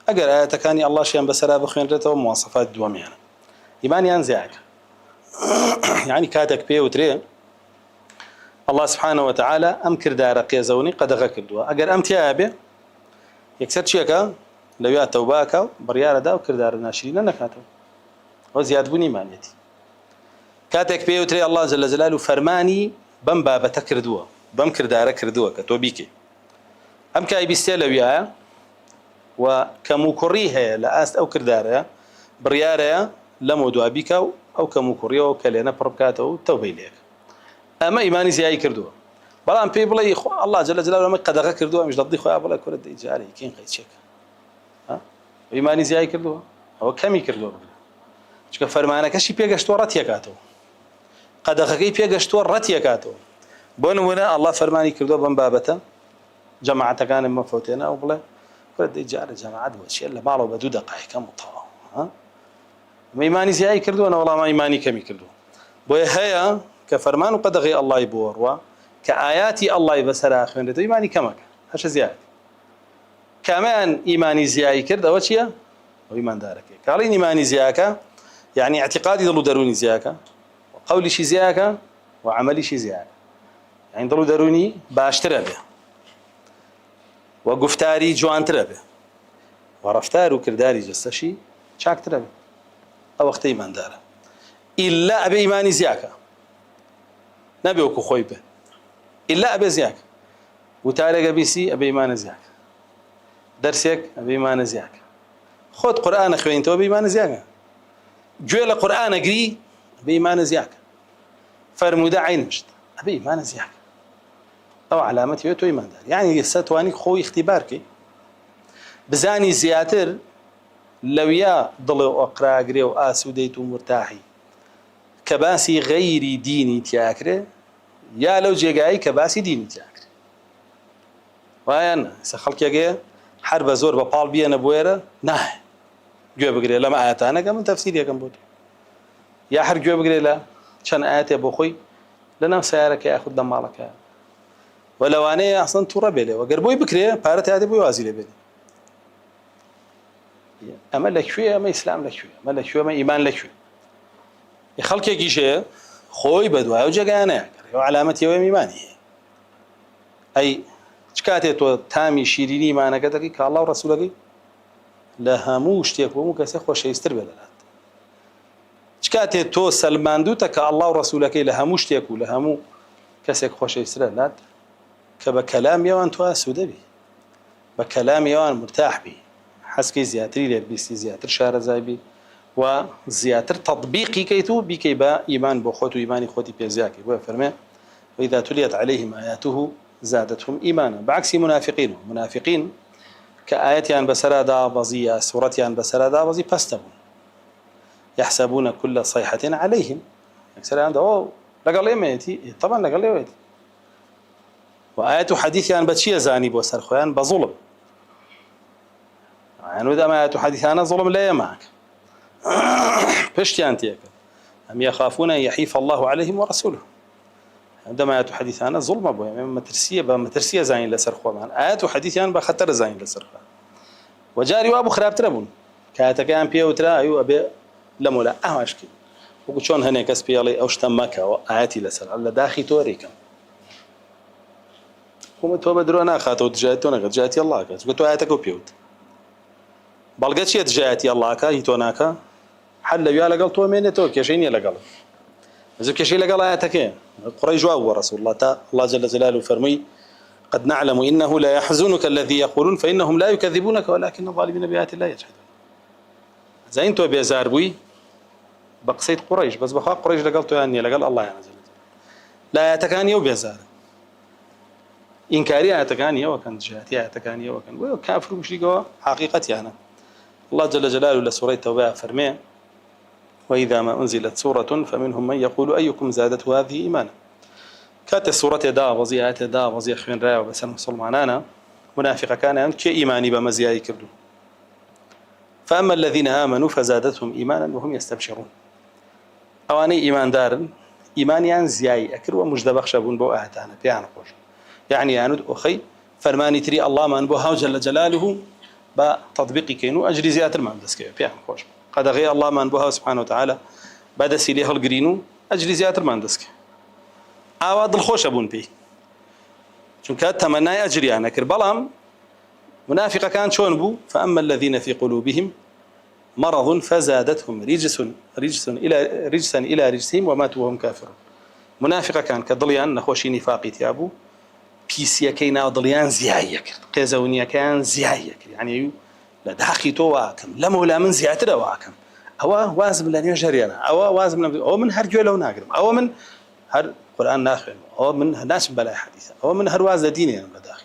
Speaker 1: أجر آيات كان الله شيئا بسرا بخين رته ومواصفات دواميانا إيمان ينزعك يعني كاتك بيه وتري الله سبحانه وتعالى أم كردار قيزوني قد غكردوا أجر أم تيابه يكسر شيكا لو يا توباكا بريارة دا وكردار ناشرين نكاتو وزياد بني إيمانيتي كاتك بيه وتري الله جل جلاله فرماني بم بابا تكردوا بەم کردارە کردووە کە تۆ بیکەی ئەم کای بیستێ لەویایە و کەم و کوڕی هەیە لە ئاست ئەو کردارەیە بڕیارەیە لەمە دوا بیکە و ئەو کەم و کوڕیەوە کە لێنە پڕ بکاتەوە و تەوبەی لێک ئەمە ئیمانی زیایی کردووە بەڵام پێی بڵێ الله جل جلاله ئەمە قەدەغە کردووە ئەمیش دڵی خۆیان بڵێ کورە دەی جارێ کین قەیچێکە ئیمانی زیایی کردووە ئەوە کەمی کردووە چکە فەرمانەکەشی پێگەشتووە ڕەتیەکاتەوە قەدەغەکەی پێگەشتووە ڕەتیەکاتەوە بۆ نمونە الله فەرمانی کردووە بەم بابەتە جەماعەتەکانم مەفەوتێنە و بڵێ کورە دەی جارە جەماعەت بۆچیە لە ماڵەوە بە 2 دقایقەم و تەواو ئیمانی زیایی کردووە وەڵام ئیمانی کەمی کردووە بۆیە هەیە کە فەرمان و قەدەغەی ئەڵڵای بۆڕوە کە ئاياتی ئەڵڵای بەسەرا خوێنرێتەوە ئیمانی کەمەکە هەشە زیاد کامیان ئیمانی زیایی کرد ئەوە چییە؟ ئەو ئیماندارەکەی کاڵین ئیمانی زیاکە یعنی اعتقادی دڵ و دەرونی زیاکە قەولیشی زیاکە و عەمەلیشی زیاکە يعني دڵ و دەرونی باشترە بێ و گفتاری جوانترە بێ و ڕەفتار و کرداری جەستەشی چاکترە بێ ئەو وەختە ئیماندارە ئیلا ئەبێ ئیمانی زیاکە نەبێ وەکو خۆی بێ ئیلا ئەبێ زیاکە وتارێکە بیسی ئەبێ ئیمانە زیاکە دەرسێک ئەبێ ئیمانە زیاکە خۆت قورئانە خوێنیتەوە ئەبێ ئیمانە زیاکە گوێ لە قورئانە گری ئەبێ ئیمانە زیاکە فەرموودە عینشت ئەبێ ئیمانە زیاکە ئەو علامەتی تۆ ئیماندار یعنی ئێستا توانی خۆی اختیبار کەی بزانی زیاتر لەویا دڵێ ئۆقراگرێ و ئاسوودەیت و مرتاحی کە باسی غەیری دینی تیاکرێ یا لەو جێگایی کە باسی دینی تیاکرێ وایە ئێستا خەڵکێکەیە هەر بە زۆر بە پاڵ بیەنە بۆێرە ناهێ گوێ بگرێ لەمە ئاەتانەکە من تەفسیرێکم بۆ یا هەر گوێ بگرێ لە چەند ئاەتێ بۆ خۆی لەناو سیارەکە یاخود لە ماڵەکە ولوانەیە ئەسڵەن تووڕە بێ لێوە گەر بۆی بکرێ پارەت یادێ بۆی وازی لێ بێنێ ئەمە لەکوێ ئەمە ئیسلام لەکوێ ئەمە لەکوێ ئەمە ئیمان لەکوێ خەڵکێکیشەیە خۆی بەدوایە و جێگایانەیە ئەو علامەتیەوەی ئیمانی هەیە ئەی چ کاتێ تۆ تامی شیرینی ئیمانەکە دەکەی کە ئەڵڵا و ڕەسوولەکەی لە هەموو شتێک و هەموو کەسێک خۆشەویستتر بێ لەلات چ كاتي تو سلماندوتك الله ورسولك لها مشتيك ولها مو كسك خوش يسرى لا كبكلام يوان تواسو دبي بكلام يوان مرتاح بي حسكي زياتري لبيستي زياتر شارع زايبي وزياتر تطبيقي كيتو بكيبا إيمان بخوت وإيمان خوتي بيزياكي وفرمي وإذا تليت عليهم آياته زادتهم إيمانا بعكس منافقين كآياتيان بسرا دابزي سورتيان بسرا دابزي باستبون يحسبون كل صيحة عليهم أكثر عنده أوه لقال إيميتي طبعا لقال إيميتي وآيات حديثيان بتشي زاني بوسر خوان بظلم يعني وإذا ما آيات حديثيان ظلم لا معك فشتيان تيك أم يخافون أن يحيف الله عليهم ورسوله عندما آيات حديثيان ظلم أبو يعني مترسية زاني لسر خوان آيات حديثيان بخطر زاني لسر خوان وجاري وابو خراب تربون كاتكان بيوترا أيو أبي لمولا أهاشكي وكشون هناك اسبيالي أوش تمك وآياتي لسر على داخي توريكم هم تو بدرونا خاطو تجاتونا قد جاتي الله كا قلت آياتك وبيوت بلقت شي تجاتي الله كا يتوناكا حل يا لقل تو مين تو كشيني لقل إذا كشي لقل آياتك قريش ورسول الله تا الله جل جلاله فرمي قد نعلم إنه لا يحزنك الذي يقولون فإنهم لا يكذبونك ولكن الظالمين بآيات الله يجحدون زين تو بيزار بوي بقصيت قريش بس بخا قريش لقلتو يعني لقل الله يعني لا يتكاني وبيزار إنكاري أتكاني وكان جهاتي أتكاني وكان وكافر مشرك حقيقتي أنا الله جل جلاله لسورة التوبة فرمي وإذا ما أنزلت سورة فمنهم من يقول أيكم زادته هذه إيمانا كانت السورة دا وزيات دا وزي خين راي وبسن مسلمانانا منافقة كان كإيماني بمزياي كبدو فأما الذين آمنوا فزادتهم إيمانا وهم يستبشرون أواني إيمان دار إيمانيان زياي أكر ومجد بخشبون بو أهتانا بيانا قوش يعني ياند أخي فرماني تري الله ما أنبوها جل جلاله بتطبيقي كينو أجري زيادة ما أمدسكي بيانا قوش قد غير الله ما أنبوها سبحانه وتعالى بعد سيليه الجرينو أجري زيادة ما أمدسكي عواد الخوش أبون بي شون كانت تمناي أجري أنا كربلام منافقة كان شون بو فأما الذين في قلوبهم مرض فزادتهم رجسا إلى رجسهم وماتوا وهم كافرون منافقة كان كضليان نخوشي نفاقي تيابو بيسيا كينا ضليان زيايك قيزونيا كان زيايك يعني لداخي تو واكم لمولا من زياتر واكم أو وازم لن يجرينا أو وازم أو من هرجو لو ناقرم أو من هر قرآن ناخر أو من ناس بلا حديث أو من هر واز ديني لداخل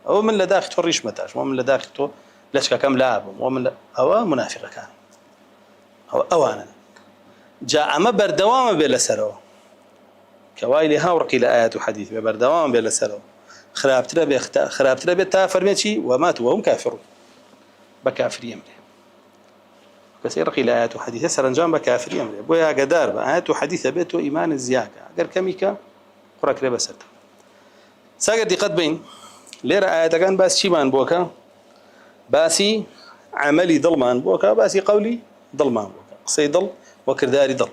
Speaker 1: أو من لداخل توريش متاش أو من لداخل تو ليش كم لاعب أو من أو منافقة كان أو أنا جاء ما بردوام بلا سرو كوايلي هاورق إلى آيات وحديث بردوام بلا سرو خرابتنا بيتا فرميتي وماتوا وهم كافرون بكافر يمري بس يرقي الآيات وحديث سرنجام بكافر يمري بويا قدار بآيات وحديث بيتو إيمان الزياكة أقر كميكا قرأك لي بسرت ساقر دي قد بين ليرى آيات كان باس شيمان بوكا باسي عملي ظلمان بوكا باسي قولي ظلمان بوكا قصي ضل وكرداري ضل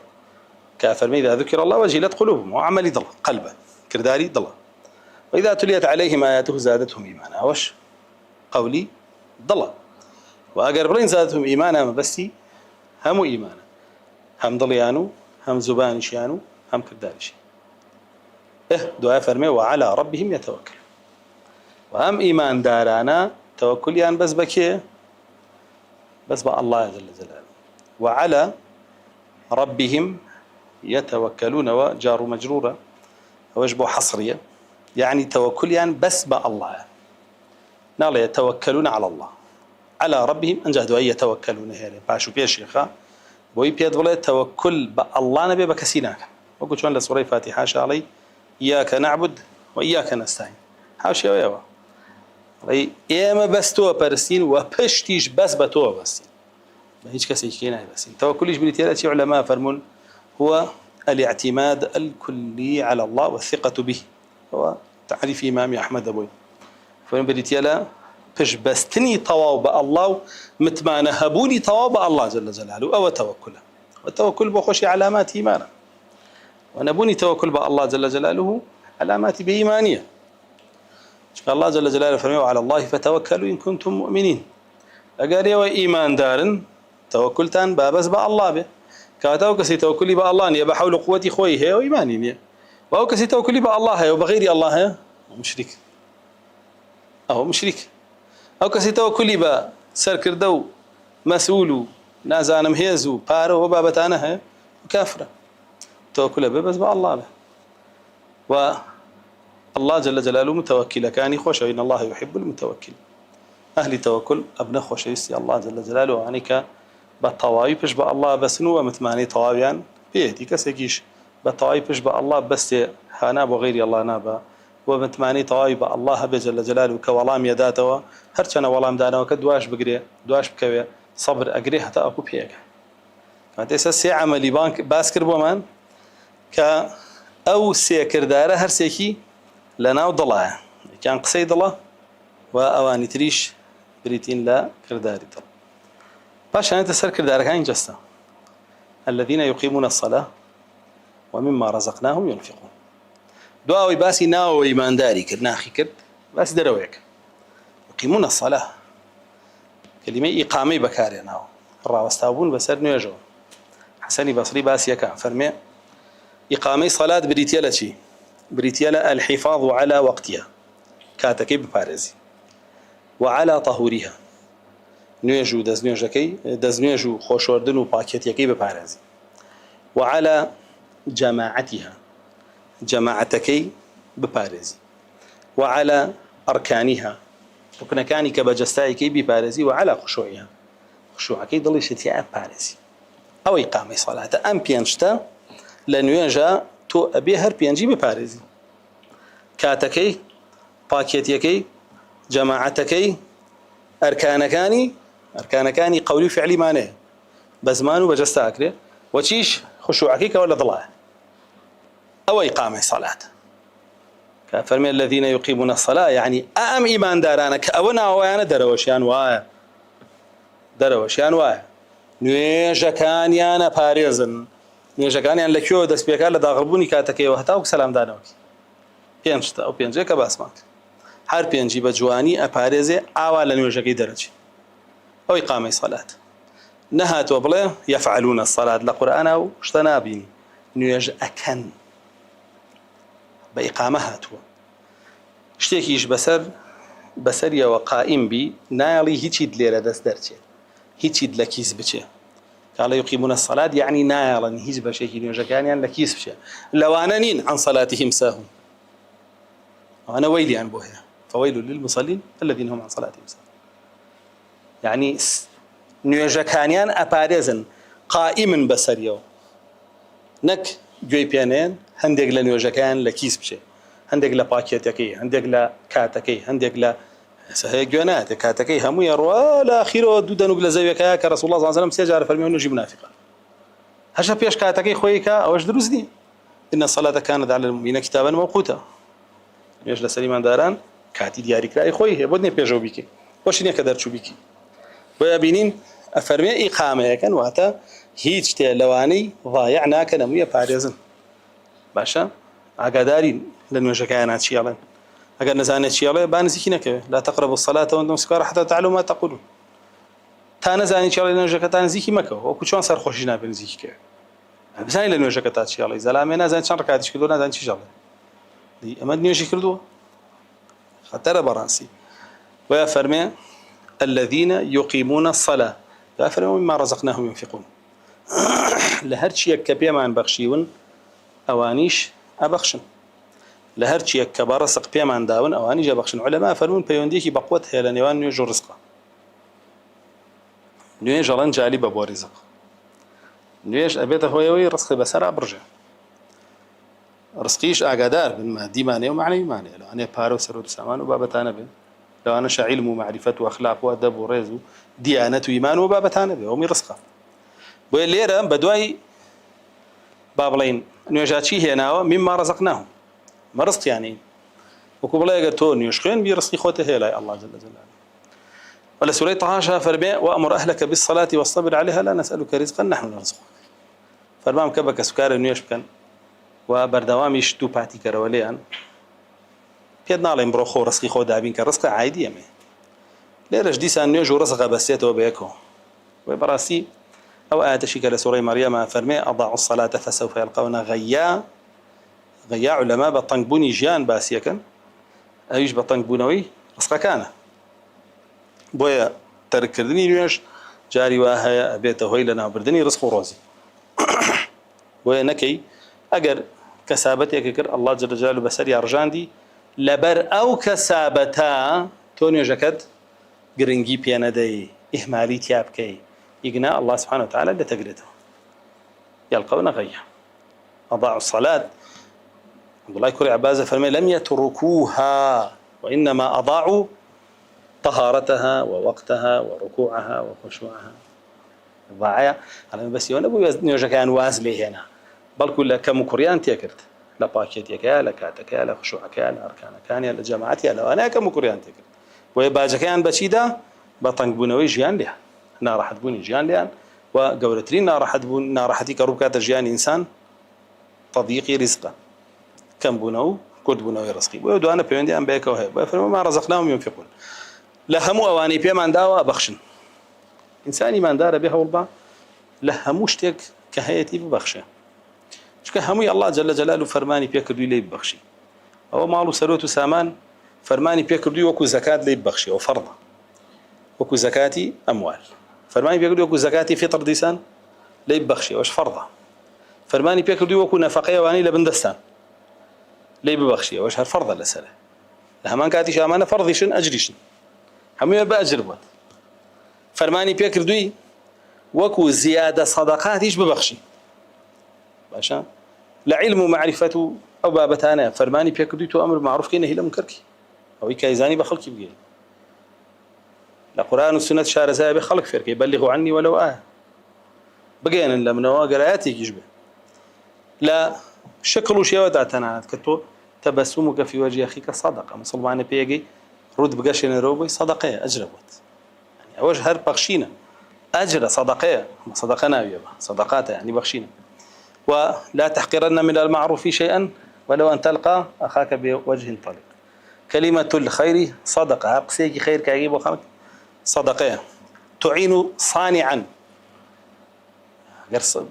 Speaker 1: كافر إذا ذكر الله وجلت قلوبهم وعملي ضل قلبه كرداري ضل وإذا تليت عليهم آياته زادتهم إيمانا وش قولي ضل وأقربين زادتهم إيمانا بسي هم إيمانا هم ضليانو هم زبانشيانو هم كردارشي دعاء فرمي وعلى ربهم يتوكل وهم إيمان دارانا توكليان بس بكي بس بقى الله جل جلاله وعلى ربهم يتوكلون وجار مجرورة وجبوا حصرية يعني توكليان بس بقى الله نال يتوكلون على الله على ربهم أنجهدوا أن يتوكلون هيري باشو بيشيخا بوي بيد ولا توكل بقى الله نبي بكسيناك وقلت شون لسورة فاتحة شالي إياك نعبد وإياك نستعين حاشي ويوا إيما بس تو برسين وبشتيش بس بتو بس ما هيش كسي كينا بس توكليش بالتيارات علماء فرمون هو الاعتماد الكلي على الله والثقة به هو تعريف إمام أحمد أبوي فرمون بالتيالا بش بستني طواب الله متمانة هبوني طواب الله جل جلاله أو توكله والتوكل بخشي علامات إيمانا ونبوني توكل بالله جل جلاله علامات بإيمانية الله جل جلاله فرموا على الله فتوكلوا إن كنتم مؤمنين أقاري وإيمان دار توكلتان بابس با الله به كاتاو كسي توكلي بقى الله نية بحول قوتي خوي هي وإيماني نية وأو كسي توكلي بقى الله هي وبغير الله هي مشرك أو مشرك أو كسي توكلي بقى سر كردو مسؤول نازانا مهيزو بارو وبابتانا هي كافرة توكل بس بقى الله له والله جل جلاله متوكل كان خوش إن الله يحب المتوكل أهل توكل أبن خوش يسي الله جل جلاله عنك بالطواوي بش بقى الله بس نو متماني طواويان بيهدي كسيكيش بالطواوي بش بقى الله بس هانا وغير الله نابا ومتماني طواوي بقى الله جل جلاله كولام يداته هرشنا ولام دانا وكدواش بقري دواش بكوي صبر أقري حتى أكو بيك فانت أساس عملي بانك باسكر بومان ك أو سيكر داره هر سيكي لنا وضلاه كان قصيد الله وأواني تريش بريتين لا كرداري طل باش أنا تسر كردارك هاي جستا الذين يقيمون الصلاة ومما رزقناهم ينفقون دعاء باسي ناو إيمان داري كرنا أخي كرد بس درويك يقيمون الصلاة كلمة إقامة بكاري ناو الراوستابون بسر نيجو حسني بصري باسي كان فرمي إقامة صلاة بريتيالا شي بريتيالا الحفاظ على وقتها كاتكي ببارزي وعلى طهورها نيجو دزنيجو خوشوردن وباكيتيكي ببارزي وعلى جماعتها جماعتكي ببارزي وعلى أركانها ركنكاني كبجستايكي ببارزي وعلى خشوعها خشوعكي ضلي شتيا بارزي أو إقامة صلاة أم بينشتا لنويجا تو أبي هر بينجي ببارزي كاتكي باكيتيكي جماعتكي أركانكاني قولي فعلي مانه بزمان وبجستا أكره وشيش خشوعكي ولا ضلاه أو إقامة صلاة كفرمي الذين يقيمون الصلاة يعني أم إيمان دارانا كأونا ويانا دروشيان وايا نويجا كان يانا باريزن نويجا كان يانا لكيو دس بيكا لداغربوني كاتكي وهتاوك سلام دانوكي بينشتا أو بينجي كباسماك هر بينجي بجواني أباريزي أوالا نويجا كي درجي أو إقامة صلاة نهات وبلا يفعلون الصلاة لقرآن أو اشتنابيني نويجا أكن بإقامها تو شتێکیش بەسەریەوە قائم بی ناڵی هیچیت لێرە دەست دەرچێت هیچیت لە کیس بچێ قال يقيمون الصلاة يعني ناڵن هیچ بەشێکی نوێژەکانیان لە کیس بچێ لەوانە نین عن صلاتهم ساهون وأنا ويلي بۆ هەیە فويل للمصلين الذين هم عن صلاتهم ساهون يعني نوێژەکانیان ئەپارێزن قائمن بەسەریەوە نەک گوێی پێنێن هەندێک لە نوێژەکان لە کیس بچێ هەندێک لە پاکێتەکەی هەندێک لە کاتەکەی هەندێک لە هەیە گوێناتێ کاتەکەی هەمووی ڕوا لە ئاخیرەوە دوو دەنوک لە زەویەکەیە کە ڕەسوڵ الله صلی الله علیه و سلم سێ جارە فەرمیوە نوێژی منافقە هەشە پێش کاتەکەی خۆی کە ئەوەش دروست نییە إن الصلاة كانت على المؤمنين كتابا موقوتا نوێژ لە سەر ئیمانداران کاتی دیاریکراوی خۆی هەیە بۆ نییە پێشەوە بیکەی بۆچی نییە کە دەرچوو بیکەی بۆیە بینین ئەفەرمێ ئیقامەیەکەن واتە هیچ شتێ لەوانەی ضایع ناکەن هەموویە پارێزن باشە ئاگادارین لە نوێژەکەیانە چیاڵێن ئەگەر نەزانێت چیاڵێ با نزیکی نەکەوێت لا تقربوا الصلاة وأنتم سكارى حتى تعلموا ما تقولون تا نەزانی چیاڵێ لە نوێژەکەتان نزیکی مەکەوە وەکو چۆن سەرخۆشی نابێت نزیکی کەوێت بزانین لە نوێژەکەتا چیاڵێ زەلامێ نازانێت چەند ڕکاتیش کردووە نازانێت چی ژەڵێ ئەمە نوێژی کردووە خەتەرە بەڕاستی ويا فرمي الذين يقيمون الصلاة يا فرمي مما رزقناهم ينفقون لهرشي كبيمان بخشيون أوانيش أبخشن لهرشي كبرسق بيمان داون أوانيش أبخشن علماء فرمون بيونديكي بقوتها لنيوان نيجو رزقه نيجي لن جالب أبو رزق نيجي أبيته هو رزق بسرع برجع رزقيش أقدار من مادي ماني ومعني ماني لو أنا بارو سرود سامان وبابتانا بن لو أنا علم ومعرفة وأخلاق وأدب ورزق ديانة وإيمان وبابتانا بن ومي رزقه بوليرة بدواي بابلين نيجاتشي هنا مما رزقناهم ما رزق يعني وكبلا يقتون يشخين برزق خوته هلا الله جل جلاله ولا سورة طه فرمي وأمر أهلك بالصلاة والصبر عليها لا نسألك رزقا نحن نرزقك فرمام كبك سكار نيش بكن وبردوامش تو باتي كروليان بيدنا على مبروخو رزقي خو دابين كرزق عادي يمه ليرش ديسان نيجو رزقه بسيته وبيكو وبراسي أو آتشك لسورة مريم فرمي أضاعوا الصلاة فسوف يلقون غيا. غيا علماء بطنق بوني جيان باسيكن أيش بطنق بونوي رزق كان بويا تركردني ليش جاري واها بيته هوي لنا بردني رزق روزي بويا نكي أجر كسابتي كر الله جل جلاله بسر يا رجاندي لبر أو كسابتا تونيو جكد قرنجي بيانا دي إهمالي تيابكي يقناء الله سبحانه وتعالى اللي تقرده يلقون غيا أضاعوا الصلاة عبد الله كوري عبازة فرمي لم يتركوها وإنما أضاعوا طهارتها ووقتها وركوعها وخشوعها ضاعها على بس يونبو يوجد كان وازلي هنا بل كل كم كوريان تيكرت لا باكيتك لا كاتك لا خشوعك لا أركانك لا لجماعتي لا أنا كم كوريان تيكرت ويباجك كان بشيدا بطنق بونوي جيان لها نار حد بوني جيان لها وقولترين نار حد بون نار حدي كروكات جيان إنسان تضييق رزقه كم بونو كود بونو رزقي ويدو أنا بيوندي أم بيك وهي فما رزقناهم ينفقون لهمو أواني بيا من داوا بخشن إنساني من دار بها والبا لهموش تيك كهيتي ببخشه شكا همي الله جل جلاله فرماني بيا كردوي لي ببخشي أو مالو سروت سامان فرماني بيا كردوي وكو زكاة لي ببخشي أو فرضة وكو زكاتي أموال فرماني بيا كردوي وكو زكاتي فطر ديسان لي ببخشي وش فرضة فرماني بيا كردوي وكو نفقية واني لبندستان لي ببخشي وش هالفرضة لسنة لهمان كاتي شامانة فرضيشن أجريشن همي بأجر بود فرماني بيا كردوي وكو زيادة صدقات إيش ببخشي باشا لعلم ومعرفة أو بابتانا فرماني بيا كردوي تو أمر معروف كينه هلا منكركي أو كايزاني بخلقي بقيل القرآن والسنة شارزها بخلق فرك يبلغوا عني ولو بقينا لمن قراءاتي يجبه لا شكل شيء ودعتنا كتو تبسمك في وجه أخيك صدقة مسلمان بيجي رد بقشين روبي صدقية أجربت يعني وجه هر بخشينا أجر صدقية صدقنا بيبا صدقاته يعني بخشينا ولا تحقرن من المعروف شيئا ولو أن تلقى أخاك بوجه طلق كلمة الخير صدقة قسيك خير كعجيب وخلق صدقية تعين صانعا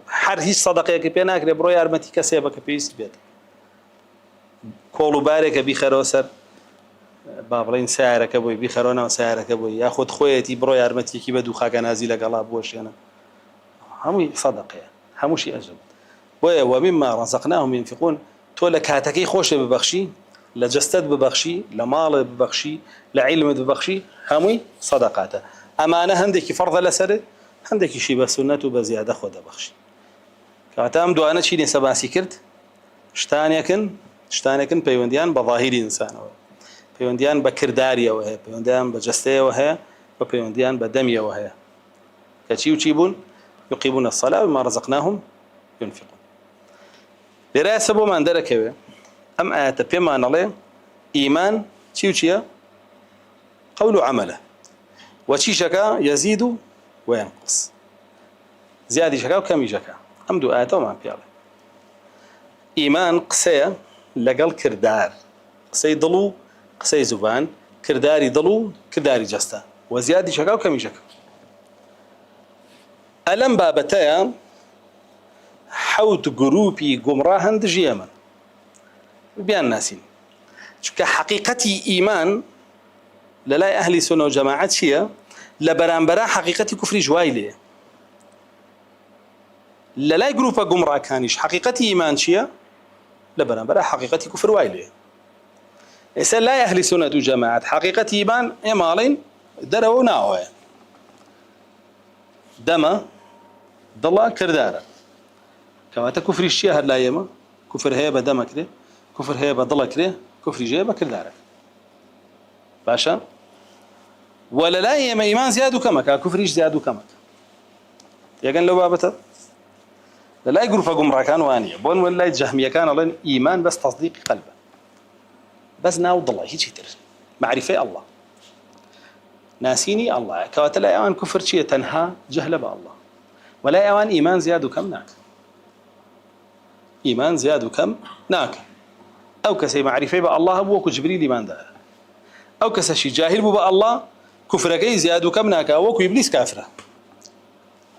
Speaker 1: حر هیچ صدقه که پی نکره برای ارمتی کسی با که پیست بیاد کولو باره که بیخرو سر بابلین سعره که بوی بیخرونه و سعره که بوی یا خود خویتی برای ارمتی کی بدو خاک نازیل قلاب بوش یعنی هموی صدقه هموشی اجر و مما رزقناهم ينفقون تو لکاتکی خوش ببخشی لجسد ببخشی لمال ببخشی لعلم ببخشی هموی صدقاته امانه هندکی فرض لسره هندێکی شی بە سنەت و بە زیادە خۆ دەبەخشی کاتام دوانە چی لێسە باسی کرد شتانێکن پەیوەندیان بە ظاهیری ئینسانەوە پەیوەندیان بە کرداریەوە هەیە پەیوەندیان بە جەستەیەوە هەیە و پەیوەندیان بە دەمیەوە هەیە کە چی و چی بوون يقيمون الصلاة وما رزقناهم ينفقون لێرە ئێستا بۆمان دەرەکەوێ ئەم ئاەتە پێمان ئەڵێ ئیمان چی و چییە قەول و عەمەلە و چیشەکە یەزید وينقص زيادة شكا وكم شكا أم دو آيات وما بيالي إيمان قسية لقل كردار قسي ضلو قسي زبان كرداري ضلو كرداري جستا وزيادة شكا وكم شكا ألم بابتايا حوت جروبي قمراهن دجيما بيان ناسين شكا حقيقتي إيمان للاي أهل سنة وجماعة شيئا لبرانبرا حقيقتي كفري جوايلي للاي جروبا قمرا كانش حقيقتي إيمان شيا لبرانبرا حقيقتي كفر وايلي إسا لا أهل سنة جماعة حقيقتي إيمان إمالين دروا ناوه دما ضلا كردارا كما تكفري الشيا هر لا يما كفر هيبة دما كده كفر هيبة ضلا كده كفر جيبة كردارا باشا ولا لا يما إيمان زيادو كمك كفريش زيادو كمك يقول لو بابته لا يقول فقم راكان وانية بون ولا جهمية كان الله إيمان بس تصديق قلبه بس ناود الله هيك يتر معرفة الله ناسيني الله كواتلا أوان كفر شيء تنهى جهل بالله ولا أوان إيمان زيادو كم ناك إيمان زيادو كم ناك أو كسي معرفة بالله أبوك جبريل إيمان ده أو كسي جاهل بالله كفر كي زيادو كم ناكا وكو إبليس كافرة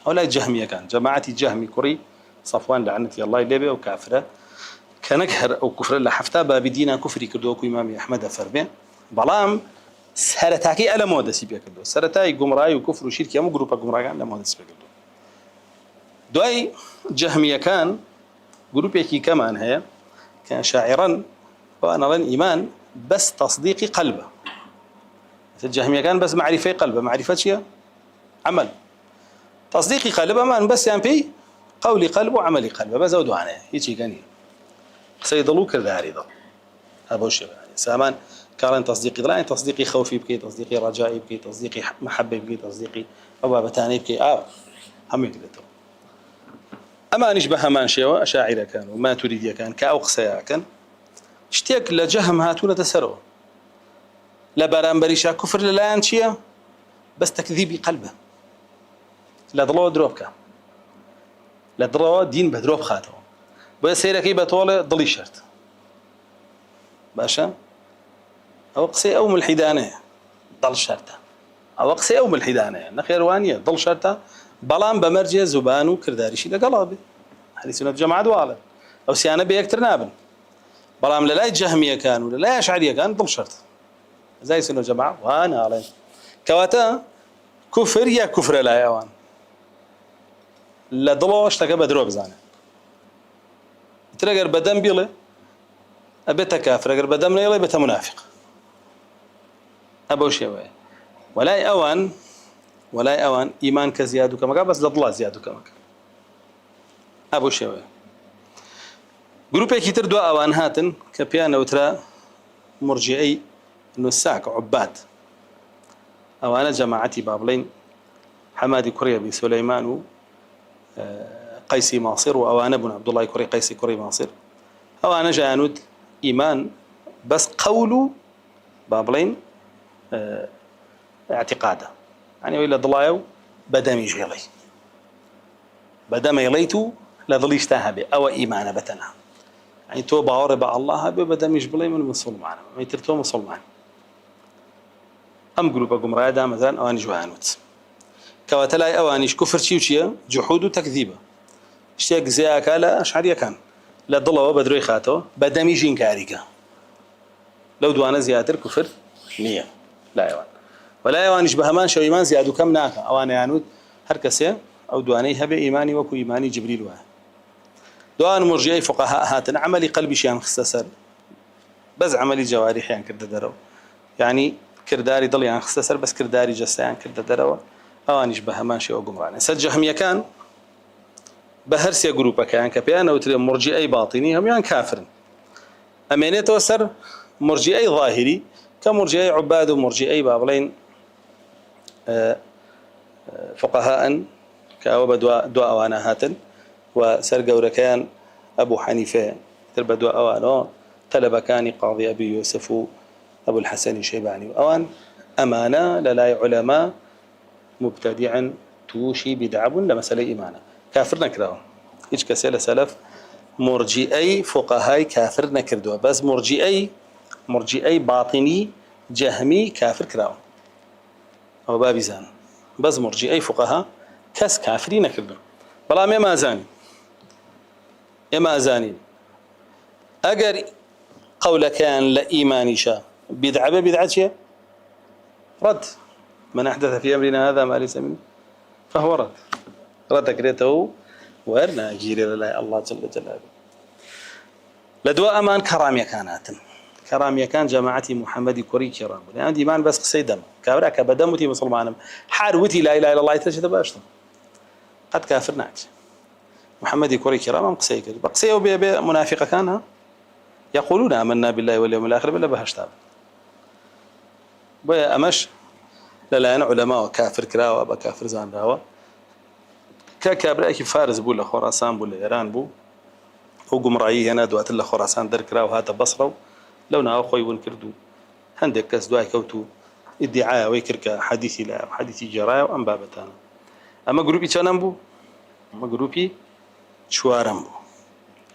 Speaker 1: هؤلاء الجهمية كان جماعة جهمي كري صفوان لعنة الله لبي وكافرة كنكهر أو كفر الله حفتا بدينا كفري كردوك إمام أحمد فرمي بلام سرتاكي ألا مودة سيبيا كردو سرتاي قمراي وكفر وشرك يمو جروبا قمراي ألا مودة سيبيا كردو دواي جهمية كان جروبيكي كمان هي كان شاعرا وأنا لن إيمان بس تصديق قلبه. الجهمية كان بس معرفة قلبه معرفة شيء عمل تصديقي قلبه ما بس يعني في قولي قلبه وعملي قلبه بس زودوا عنه يجي كان سيضلوا كذا ضل هذا الشيء يعني سامان كان تصديقي لا تصديقي خوفي بكي تصديقي رجائي بكي تصديقي محبة بكي تصديقي أبابتاني بكي هم يقدروا أما نشبه من شيء أشاعر كانوا ما تريد كان كأوقسيا كان اشتيك لجهم هاتون تسروا لبرام بريشا كفر لا أنشيا بس تكذيبي قلبه لا ضلوا دروبك لا ضلوا دين بدروب خاتو بس هي كي بطولة ضلي شرط باشا أوقسي أو ملحدانة ضل شرطة أوقسي أو ملحدانة نخير وانية ضل شرطة بلان بمرجع زبانو كرداريشي لقلابي حديثنا بجماعة دوالة أو سيانا بيكتر نابن بلان لا جهمية كان ولا لا أشعرية كان ضل شرط زي سنو جماعة وانا عليه كواتا كفر يا كفر لا يوان لا ضلوش تك بدروب زانه ترى بدم بيله أبيت كافر أجر بدم نيله بيت منافق أبو شيء ولا أوان إيمان كزيادو كما بس ضلا زيادو كما أبو شيء جروبي كتير دوا أوان هاتن كبيان وترى مرجئي نساك عباد أوانا جماعتي بابلين حمادي كوريا بن سليمان قيسي ماصر وأوانا بن عبد الله كوري قيسي كوري ماصر أوانا جانود إيمان بس قولوا بابلين اعتقاده يعني وإلا ضلايو بدم يجيلي بدم يليتو لظليش تاهبي أو إيمان بتنا يعني تو باور با الله بدم يجبلي من مسلمان ما يترتو مسلمان أم جروب قمراء دا مثلا أواني جوانوت كواتلاي أوانيش كفر شيء جحود وتكذيبه اشتياق زياك لا أشعرية كان لا ضلوا بدروي خاتو بدم يجين كاريكا لو دوانا زيادة كفر نية لا يوان ولا يوانيش بهمان شو إيمان زيادو كم ناكا أوانا يانود هركسي أو دواني هبي إيماني وكو إيماني جبريل واه دوان مرجئي فقهاء هاتن عملي قلبي شيان خستسر بس عملي جوارح يعني كرد درو يعني كرداري ضل يعني خستسر بس كرداري جسا يعني كرد درو أوانيش بهمان شو قمراني سجهم كان بهرسيا جروبا كان كبيانا وتري مرجئي باطني هم يعني كافر أمينة وسر مرجئي ظاهري كمرجئي عباد ومرجئي بابلين فقهاء كأوب دواء أوانا هاتن وسرق وركان أبو حنيفة تربى دواء أوانو طلب كان قاضي أبي يوسف أبو الحسن الشيباني وأوان أمانة للا علماء مبتدعا توشي بدعب لمسألة إيمانة كافر نكرهه هيك كسيلة سلف مرجئي فقهاء كافر نكردوا بس مرجئي باطني جهمي كافر كراو أو بابي زان بس مرجئي فقهاء كاس كافري نكردوا بلا ما زاني أجر قول كان لا إيماني شاء بدعة شيء رد من أحدث في أمرنا هذا ما ليس منه فهو رد كريته وأرنا جيري لله الله جل جلاله لدواء أمان كرامية كان جماعتي محمد كوري كرام يعني عندي إيمان بس قصيدم كابراك بدمتي مسلمان حاروتي لا إله إلا الله يتجد باشطن قد كافرناك محمد كوري كرام قصيك بقصيه وبيا منافقة كان يقولون آمنا بالله واليوم الآخر بلا بهشتاب بيا أمش لا علماء كافر كراوة أبا كافر زان راوة كابراك فارس بولا خراسان بولا إيران بو هو قمرعي هنا دوات الله خراسان در كراوة هذا بصروا لو ناخوي ونكردو هندك كاس دواي كوتو ادعاء ويكرك حديثي لا حديثي جرايا وأم بابتانا أما جروبي كانم بو أما جروبي شوارم بو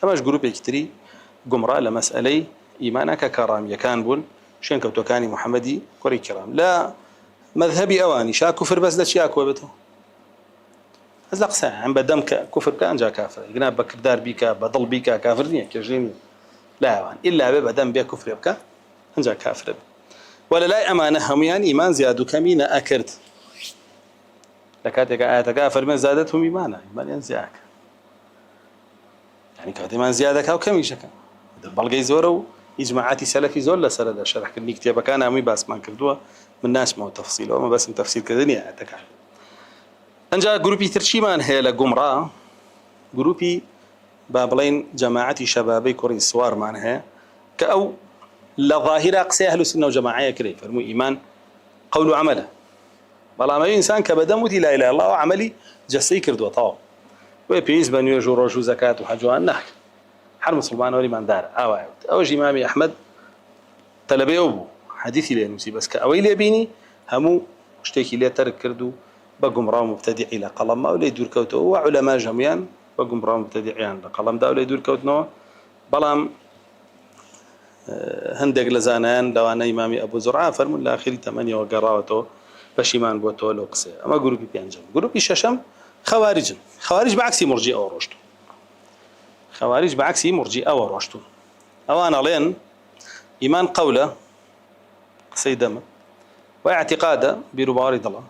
Speaker 1: أماش جروبي كتري قمراء لمسألة إيمانك كرام يكان بون شين كوتو كاني محمدي كوري كرام لا مذهبي أواني شا كفر بس لا شيا كوبته هذا قسا عم بدم كفر كان جا كافر جناب بكردار بيك بدل بيك كافر نية كجيني لا وان إلا بدم بيك كفر يبكى أنجا كافر ولا لا أمانة هم يعني إيمان زيادو كمين أكرت لكاتك آيات كافر من زادتهم إيمانا إيمان ينزعك يعني كات إيمان زيادة أو كم يشكا بلغي زورو إجماعاتي سلفي زول لسرد شرح كني كتابة كان أمي بس ما كردوه من ناس ما تفصيل وما بس تفصيل كذني آياتك أنجا جروبي ترشيمان هي لجمرة جروبي بابلين جماعتي شبابي كوري سوار معناها كأو لظاهرة قسي أهل السنة وجماعية كري فرمو إيمان قول وعمله بلا ما إنسان كبدمتي لا إله إلا الله وعملي جسي كرد وطاو وبيز بن يجو رجو زكاة وحجوان نحك حرم سلمان ولي من دار أوج إمامي أحمد طلبي أبو حديثي لأنوسي بس كأويل يبيني همو اشتكي لي ترك كردو بقمرا مبتدع إلى قلم ما ولي دور كوتو وعلماء جميعا بقمرا مبتدعين لقلم دا ولي دور كوتنو بلام هندق لزانان لو أنا إمامي أبو زرعة فرموا الآخر 8 وقراوته بشيمان بوتو لوكسي أما جروبي بينجم جروبي ششم خوارج بعكسي مرجئة ورشتو خوارج بعكسي مرجئة ورشتو أوانا لين إيمان قولة سيدما واعتقاد بربارد الله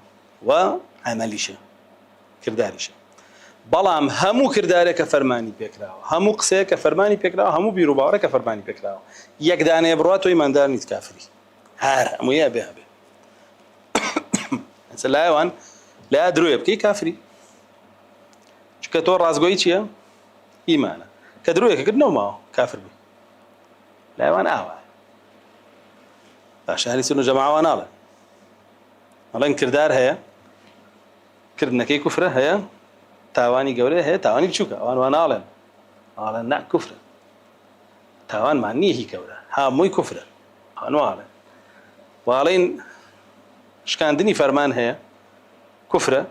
Speaker 1: وعمليشه كرداريشه بلام همو كردارك فرماني بيكراو همو قسيك فرماني بيكراو همو بيروبارك فرماني بيكراو يك دانه برواتو ايمان دار نيت كافري هار مو يا به سلايوان لا ادرو يبكي كافري شكتور راسغوي تشيا ايمانه كدرو يك قدنو ما كافر بي لا وان عشان يسنوا جماعه وانا الله كردار هي كردنا كي كفره هي تاواني قولي هي تاواني بشوكا وانا أعلن نا كفر تاوان معني هي كورة ها موي كفر أنا أعلن وعلين شكاندني فرمان هي كفرة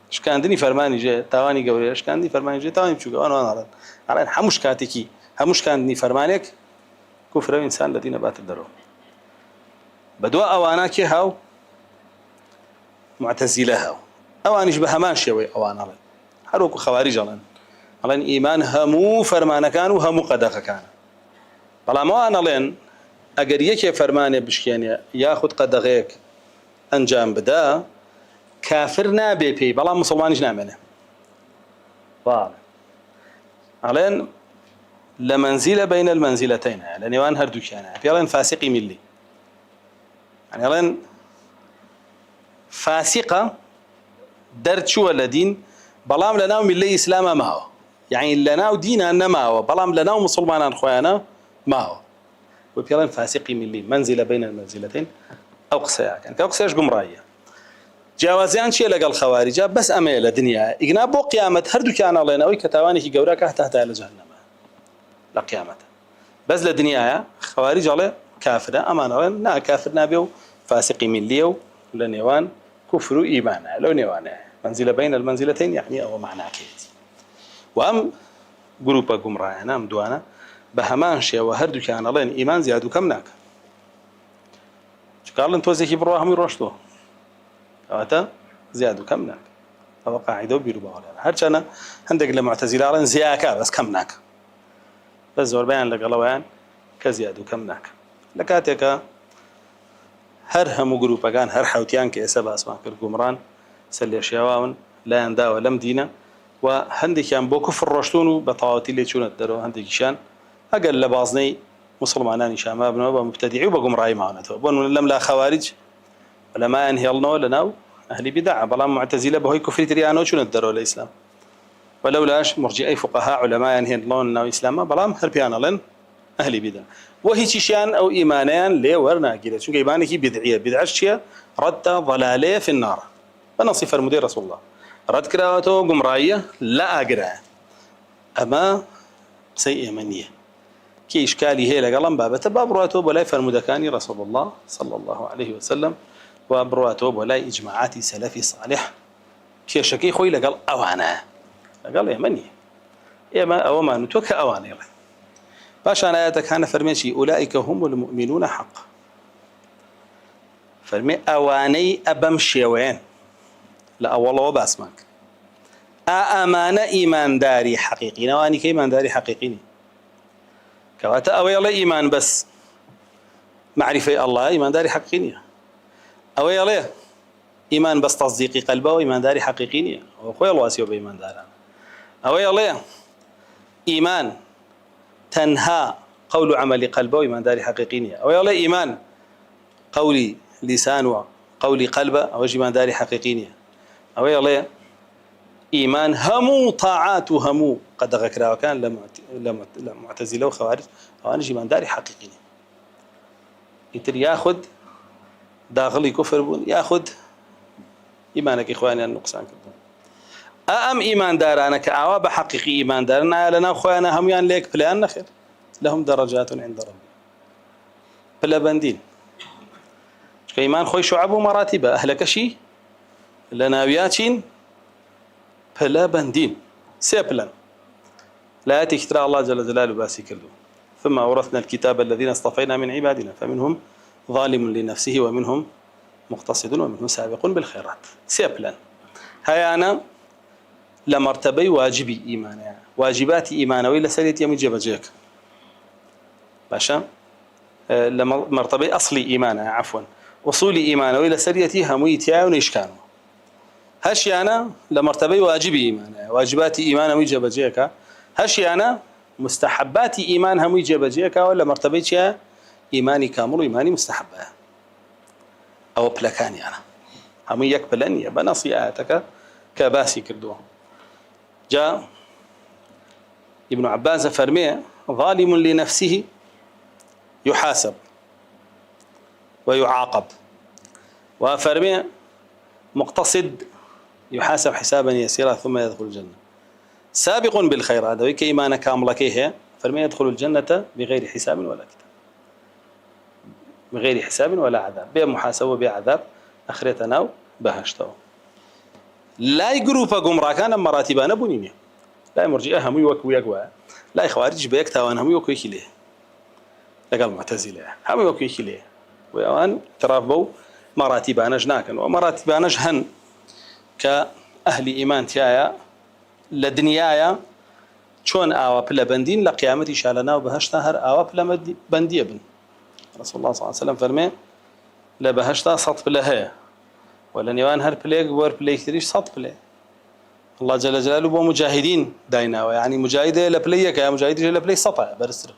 Speaker 1: شكاندني فرماني جاء تاواني قولي شكاندني فرماني جاء تاواني بشوكا وانا أعلن همش كاتكي همش كاندني فرمانك كفر إنسان الذين بات الدرو بدوا أوانا كي هاو معتزلة هاو أوانيش بهمان شوي أوانا لين هروك خوارج علن علن إيمان همو فرمان كان وهمو قدق كان بلا ما أنا لين أجر يك فرمان بشكيني ياخذ قدقيك أنجام بدا كافرنا بيبي بلا مسلمانش نعمله واضح علن لمنزلة بين المنزلتين لأن يوان هردوش أنا يلين فاسقي ملي يعني يلين فاسقة درت شو الذين بلام لنا ملي إسلام ما هو يعني لنا ودينا ما هو بلام لنا ومسلمان أخوانا ما هو وبيلين فاسقي ملي منزلة بين المنزلتين أو قصيا كان كقصياش قمراية جوازيان شيء لقى الخوارج بس أميل الدنيا إجناب قيامة هردو كان الله ناوي كتواني كي جوراك تحت على جهنم لا قيامة بس للدنيا خوارج على كافر أمان نا كافر نابيو فاسقي مليو لنيوان كفر إيمان لو نيوان منزلة بين المنزلتين يعني أو معنى كيدي وأم جروبا قمراء نام دوانا بهمان شيء وهردو كان الله إيمان زيادو كمناك قال أنت وزيك براهم يرشدوه هذا زيادو كمناك أو قاعدة بيربا ولا هرجنا عندك المعتزلة على زياكا بس كمناك بس زور بيان لقلوان كزيادو كمناك لكاتك هرهم جروبا كان هر حوتيان كيسبا اسمع كرقمران سلي شيواون لا يندا ولم دينا وهندك يان بو كفر رشتون بطاوتي اللي تشون الدرو هندك شان اقل لبازني مسلمانان شاماب نوبا مبتدعي وبقمراي معنا بون لم لا خوارج ولا ما انهيلنا لنا اهل بدع بلا معتزله بهي كفر تريانو شون الدرو الاسلام ولولاش مرجئي فقهاء علماء انهيلنا لنا اسلام بلا هربيان لن اهل بدع وهي شيشان او ايمانيان لي ورنا كده شو ايمانك بدعيه بدعه شيء رد ضلاله في النار فنصف المدير رسول الله رد كراته قمرايه لا اقرا اما سيئه منيه كي اشكالي هي لقلم باب بابرواته ولا فرمدكاني رسول الله صلى الله عليه وسلم وابرواته ولا اجماعات سلفي صالح كي شكي خوي لقال اوانا قال يا مني يا ما او ما نتوكا اوانا باش أنا آياتك هنا فرميشي أولئك هم المؤمنون حق فرمي أواني أبمشي وين لا والله وباسمك ئەمانە ئیمانداری حەقیقی نەوانی کە ئیمانداری حەقیقینی کەواتە ئەوەی ئەڵێ ئیمان بەس معرفەی ئەڵڵا ئیمانداری حەقیقی نییە ئەوەی ئەڵێ ئیمان بەس تەصدیقی قەلبەوە ئیمانداری حەقیقی نییە ئەوە خۆی هەڵواسیەوە بە ئیمانداران ئەوەی ئەڵێ ئیمان تەنها قول و عملی قەلبەوە ئیمانداری حەقیقی نییە ئەوەی ئەڵێ ئیمان قولی لیسان و قولی قەلبە ئەوەش ئیمانداری حەقیقی نییە ئەوەی ئەڵێ ئیمان هەموو تاعات و هەموو قەدەغەکراوەکان لە معتەزیلە و خەوارج ئەوانش ئیمانداری حەقیقی نییە ئیتر یاخود داخڵی کوفر بوون یاخود ئیمانێکی خۆیانیان نوقسان کردوون ئەم ئیماندارانە کە ئاوا بە حەقیقی ئیماندارن ئایا لەناو خۆیانە هەمویان لێک پلیان نەخێر لەهم دەڕەجات عند ربی پلە بەندین چکە ئیمان خۆی شوعەب و مەراتیبە ئەهلەکەشی لە ناویاچین پلە بەندین سێ پلەن لآياتي ترى الله جل جلاله باسي كله ثم أورثنا الكتاب الذين اصطفينا من عبادنا فمنهم ظالم لنفسه ومنهم مقتصد ومنهم سابق بالخيرات سيبلان هيا أنا لمرتبي واجبي إيمان يعني واجبات إيمانوي وإلا سريت يوم يجيب جيك باشا لمرتبي أصلي إيمان عفوا أصولي إيمانوي وإلا سريتي همويتيا ونشكانو هشي أنا لمرتبي واجبي إيمان واجبات إيمان ويجب جيك هشي أنا مستحبات إيمان هم يجب جيك ولا مرتبي إيماني كامل وإيماني مستحبة أو بلكاني أنا هم يكبلني بنصياتك كباسي كردوه جاء ابن عباس فرمي ظالم لنفسه يحاسب ويعاقب وفرمي مقتصد يحاسب حسابا يسيرا ثم يدخل الجنة سابق بالخيرات ويك إيمان كامل كيه فرمي يدخل الجنة بغير حساب ولا كتاب بغير حساب ولا عذاب بمحاسبة بعذاب أخرتنا بهشتو لا يجروب جمرة كان مراتب أنا بنيني لا مرجئة هم يوك ويقوى لا خوارج بيك توان هم يوك ويكليه لقال معتزلة هم يوك ويكليه ويوان ترافبوا مراتب أنا جناكن ومراتب أنا جهن كأهل إيمان تيايا لدنيايا شون آوا بلا بندين لقيامتي شالنا وبهشتا هر آوا بلا بندية بن رسول الله صلى الله عليه وسلم فرمي لبهشتا صط بلا هي ولا نيوان هر بليك ور بليك تريش صط بلا الله جل جلاله بو مجاهدين داينا يعني مجاهده لبليك يا مجاهد لبلي سطع برسر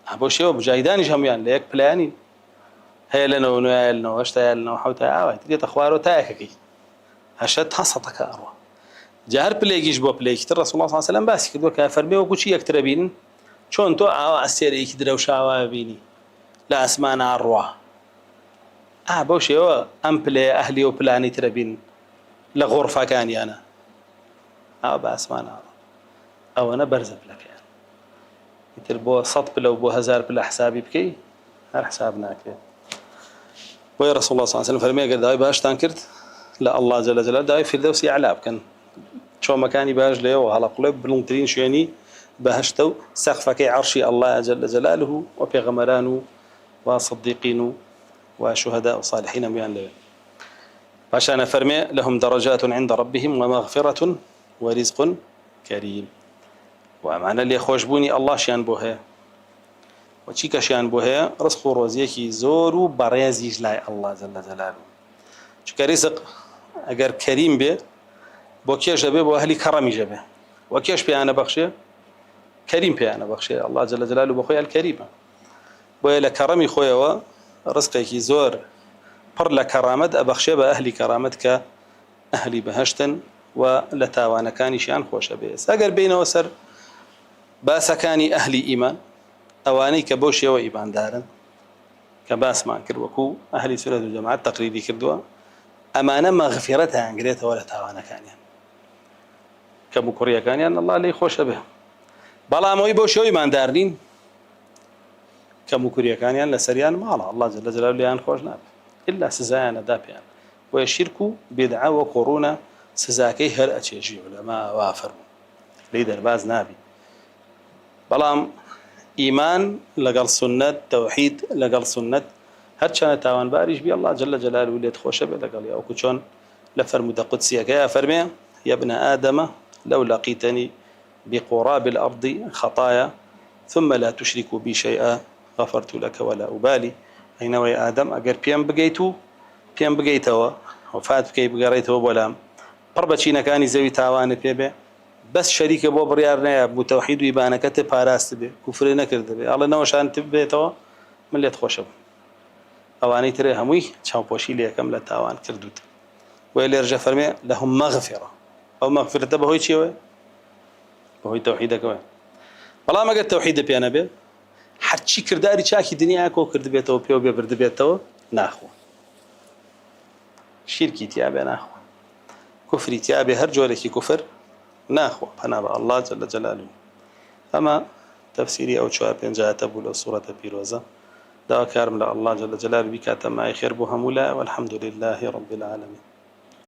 Speaker 1: ابو شيو مجاهدان جميعا ليك بلاني هي لنا ونوال نو اشتا لنا وحوتا اوي تري تخوارو تاككي هشت حصتك اروى جهر بليكيش بو بليك الرسول الله صلى الله عليه وسلم بس كدو كافرمي وكوشي يكتربين شلون تو اسير يكدرو شاوا بيني لا اسمان اروى ابو شيو امبلي اهلي وبلاني تربين لغرفه كاني انا باسمان او انا برزب لك يعني يتر بو صط بلا وبو هزار بلا حسابي بكي هر حسابنا كده ويا رسول الله صلى الله عليه وسلم فرمي قال داي باش تنكرت لا الله جل جلاله داي في الدوسي اعلاب كان شو مكاني باج ليه وهلا قلب بلونترين شيني بهشتو سقفك عرشي الله جل جلاله وبيغمرانه وصديقين وشهداء وصالحين بيان له عشان فرمي لهم درجات عند ربهم ومغفرة ورزق كريم ومعنى اللي خوشبوني الله شان بوها وشيك شان بوها رزق روزيكي زورو بريزيج لاي الله جل جلاله شك رزق اگر كريم به بوكيش به بو اهلي كرم جبه وكيش بي انا بخشه كريم بي انا بخشه الله جل جلاله بخويا الكريم بو له كرمي خويا رزقك زور بر لكرامت أبخشي بأهل كرامتك أهلي بهشتن ولتاوانا كاني شان خوش بيس أقر بين وسر باس كاني أهلي إيمان أواني كبوشي وإيمان دارن كباس ما كر وكو أهلي سورة الجماعة تقريدي كردوا أمانة مغفرتها عن قريتها ولا تاوانا كانيا كبكوريا كانيا أن الله لي خوش به بلا موي بوشي وإيمان دارنين كمكوريا كانيا لسريان مالا الله جل جلاله ليان خوش ناب إلا سزايانا دابيان ويشركوا بدعة وقرونا سزاكي هر أتشيجي علماء وافر ليدر باز نابي بلام إيمان لقل سنة توحيد لقل سنة هر كان تاوان باريش بي الله جل جلاله وليت خوش به لقل يا وكو لفر مدى قدسية كيا فرمي يا ابن آدم لو لقيتني بقراب الأرض خطايا ثم لا تشرك بي شيئا غفرت لك ولا أبالي. أينوي آدم أجر بيان بقيتو بيان بقيتوا وفات بكي بقريتوا بولام بربتشينا كاني زوي تاوان بيبي بس شريك بو بريارنا ابو توحيد ويبانا كتب باراست به كفر نكرد به الله نوشان تبيتوا من اللي تخوشب اواني تري هموي تشاو بوشي لي كم لا تاوان كردوت ويل يرجع فرمي لهم مغفره او مغفره بهوي شي بهوي توحيدك والله ما قد توحيد بي انا به حتشي كرداري شاكي دنيا كو كرد بيتو بيو بيبرد بيتو ناخو شركي تيابي ناخو كفري تيابي هر جوركي كفر ناخو فنا الله جل جلاله. أما تفسيري أو شو أبين جاءت أبو سورة بيروزة دا كارم الله جل جلاله بكاتم ما يخير بها مولا والحمد لله رب العالمين.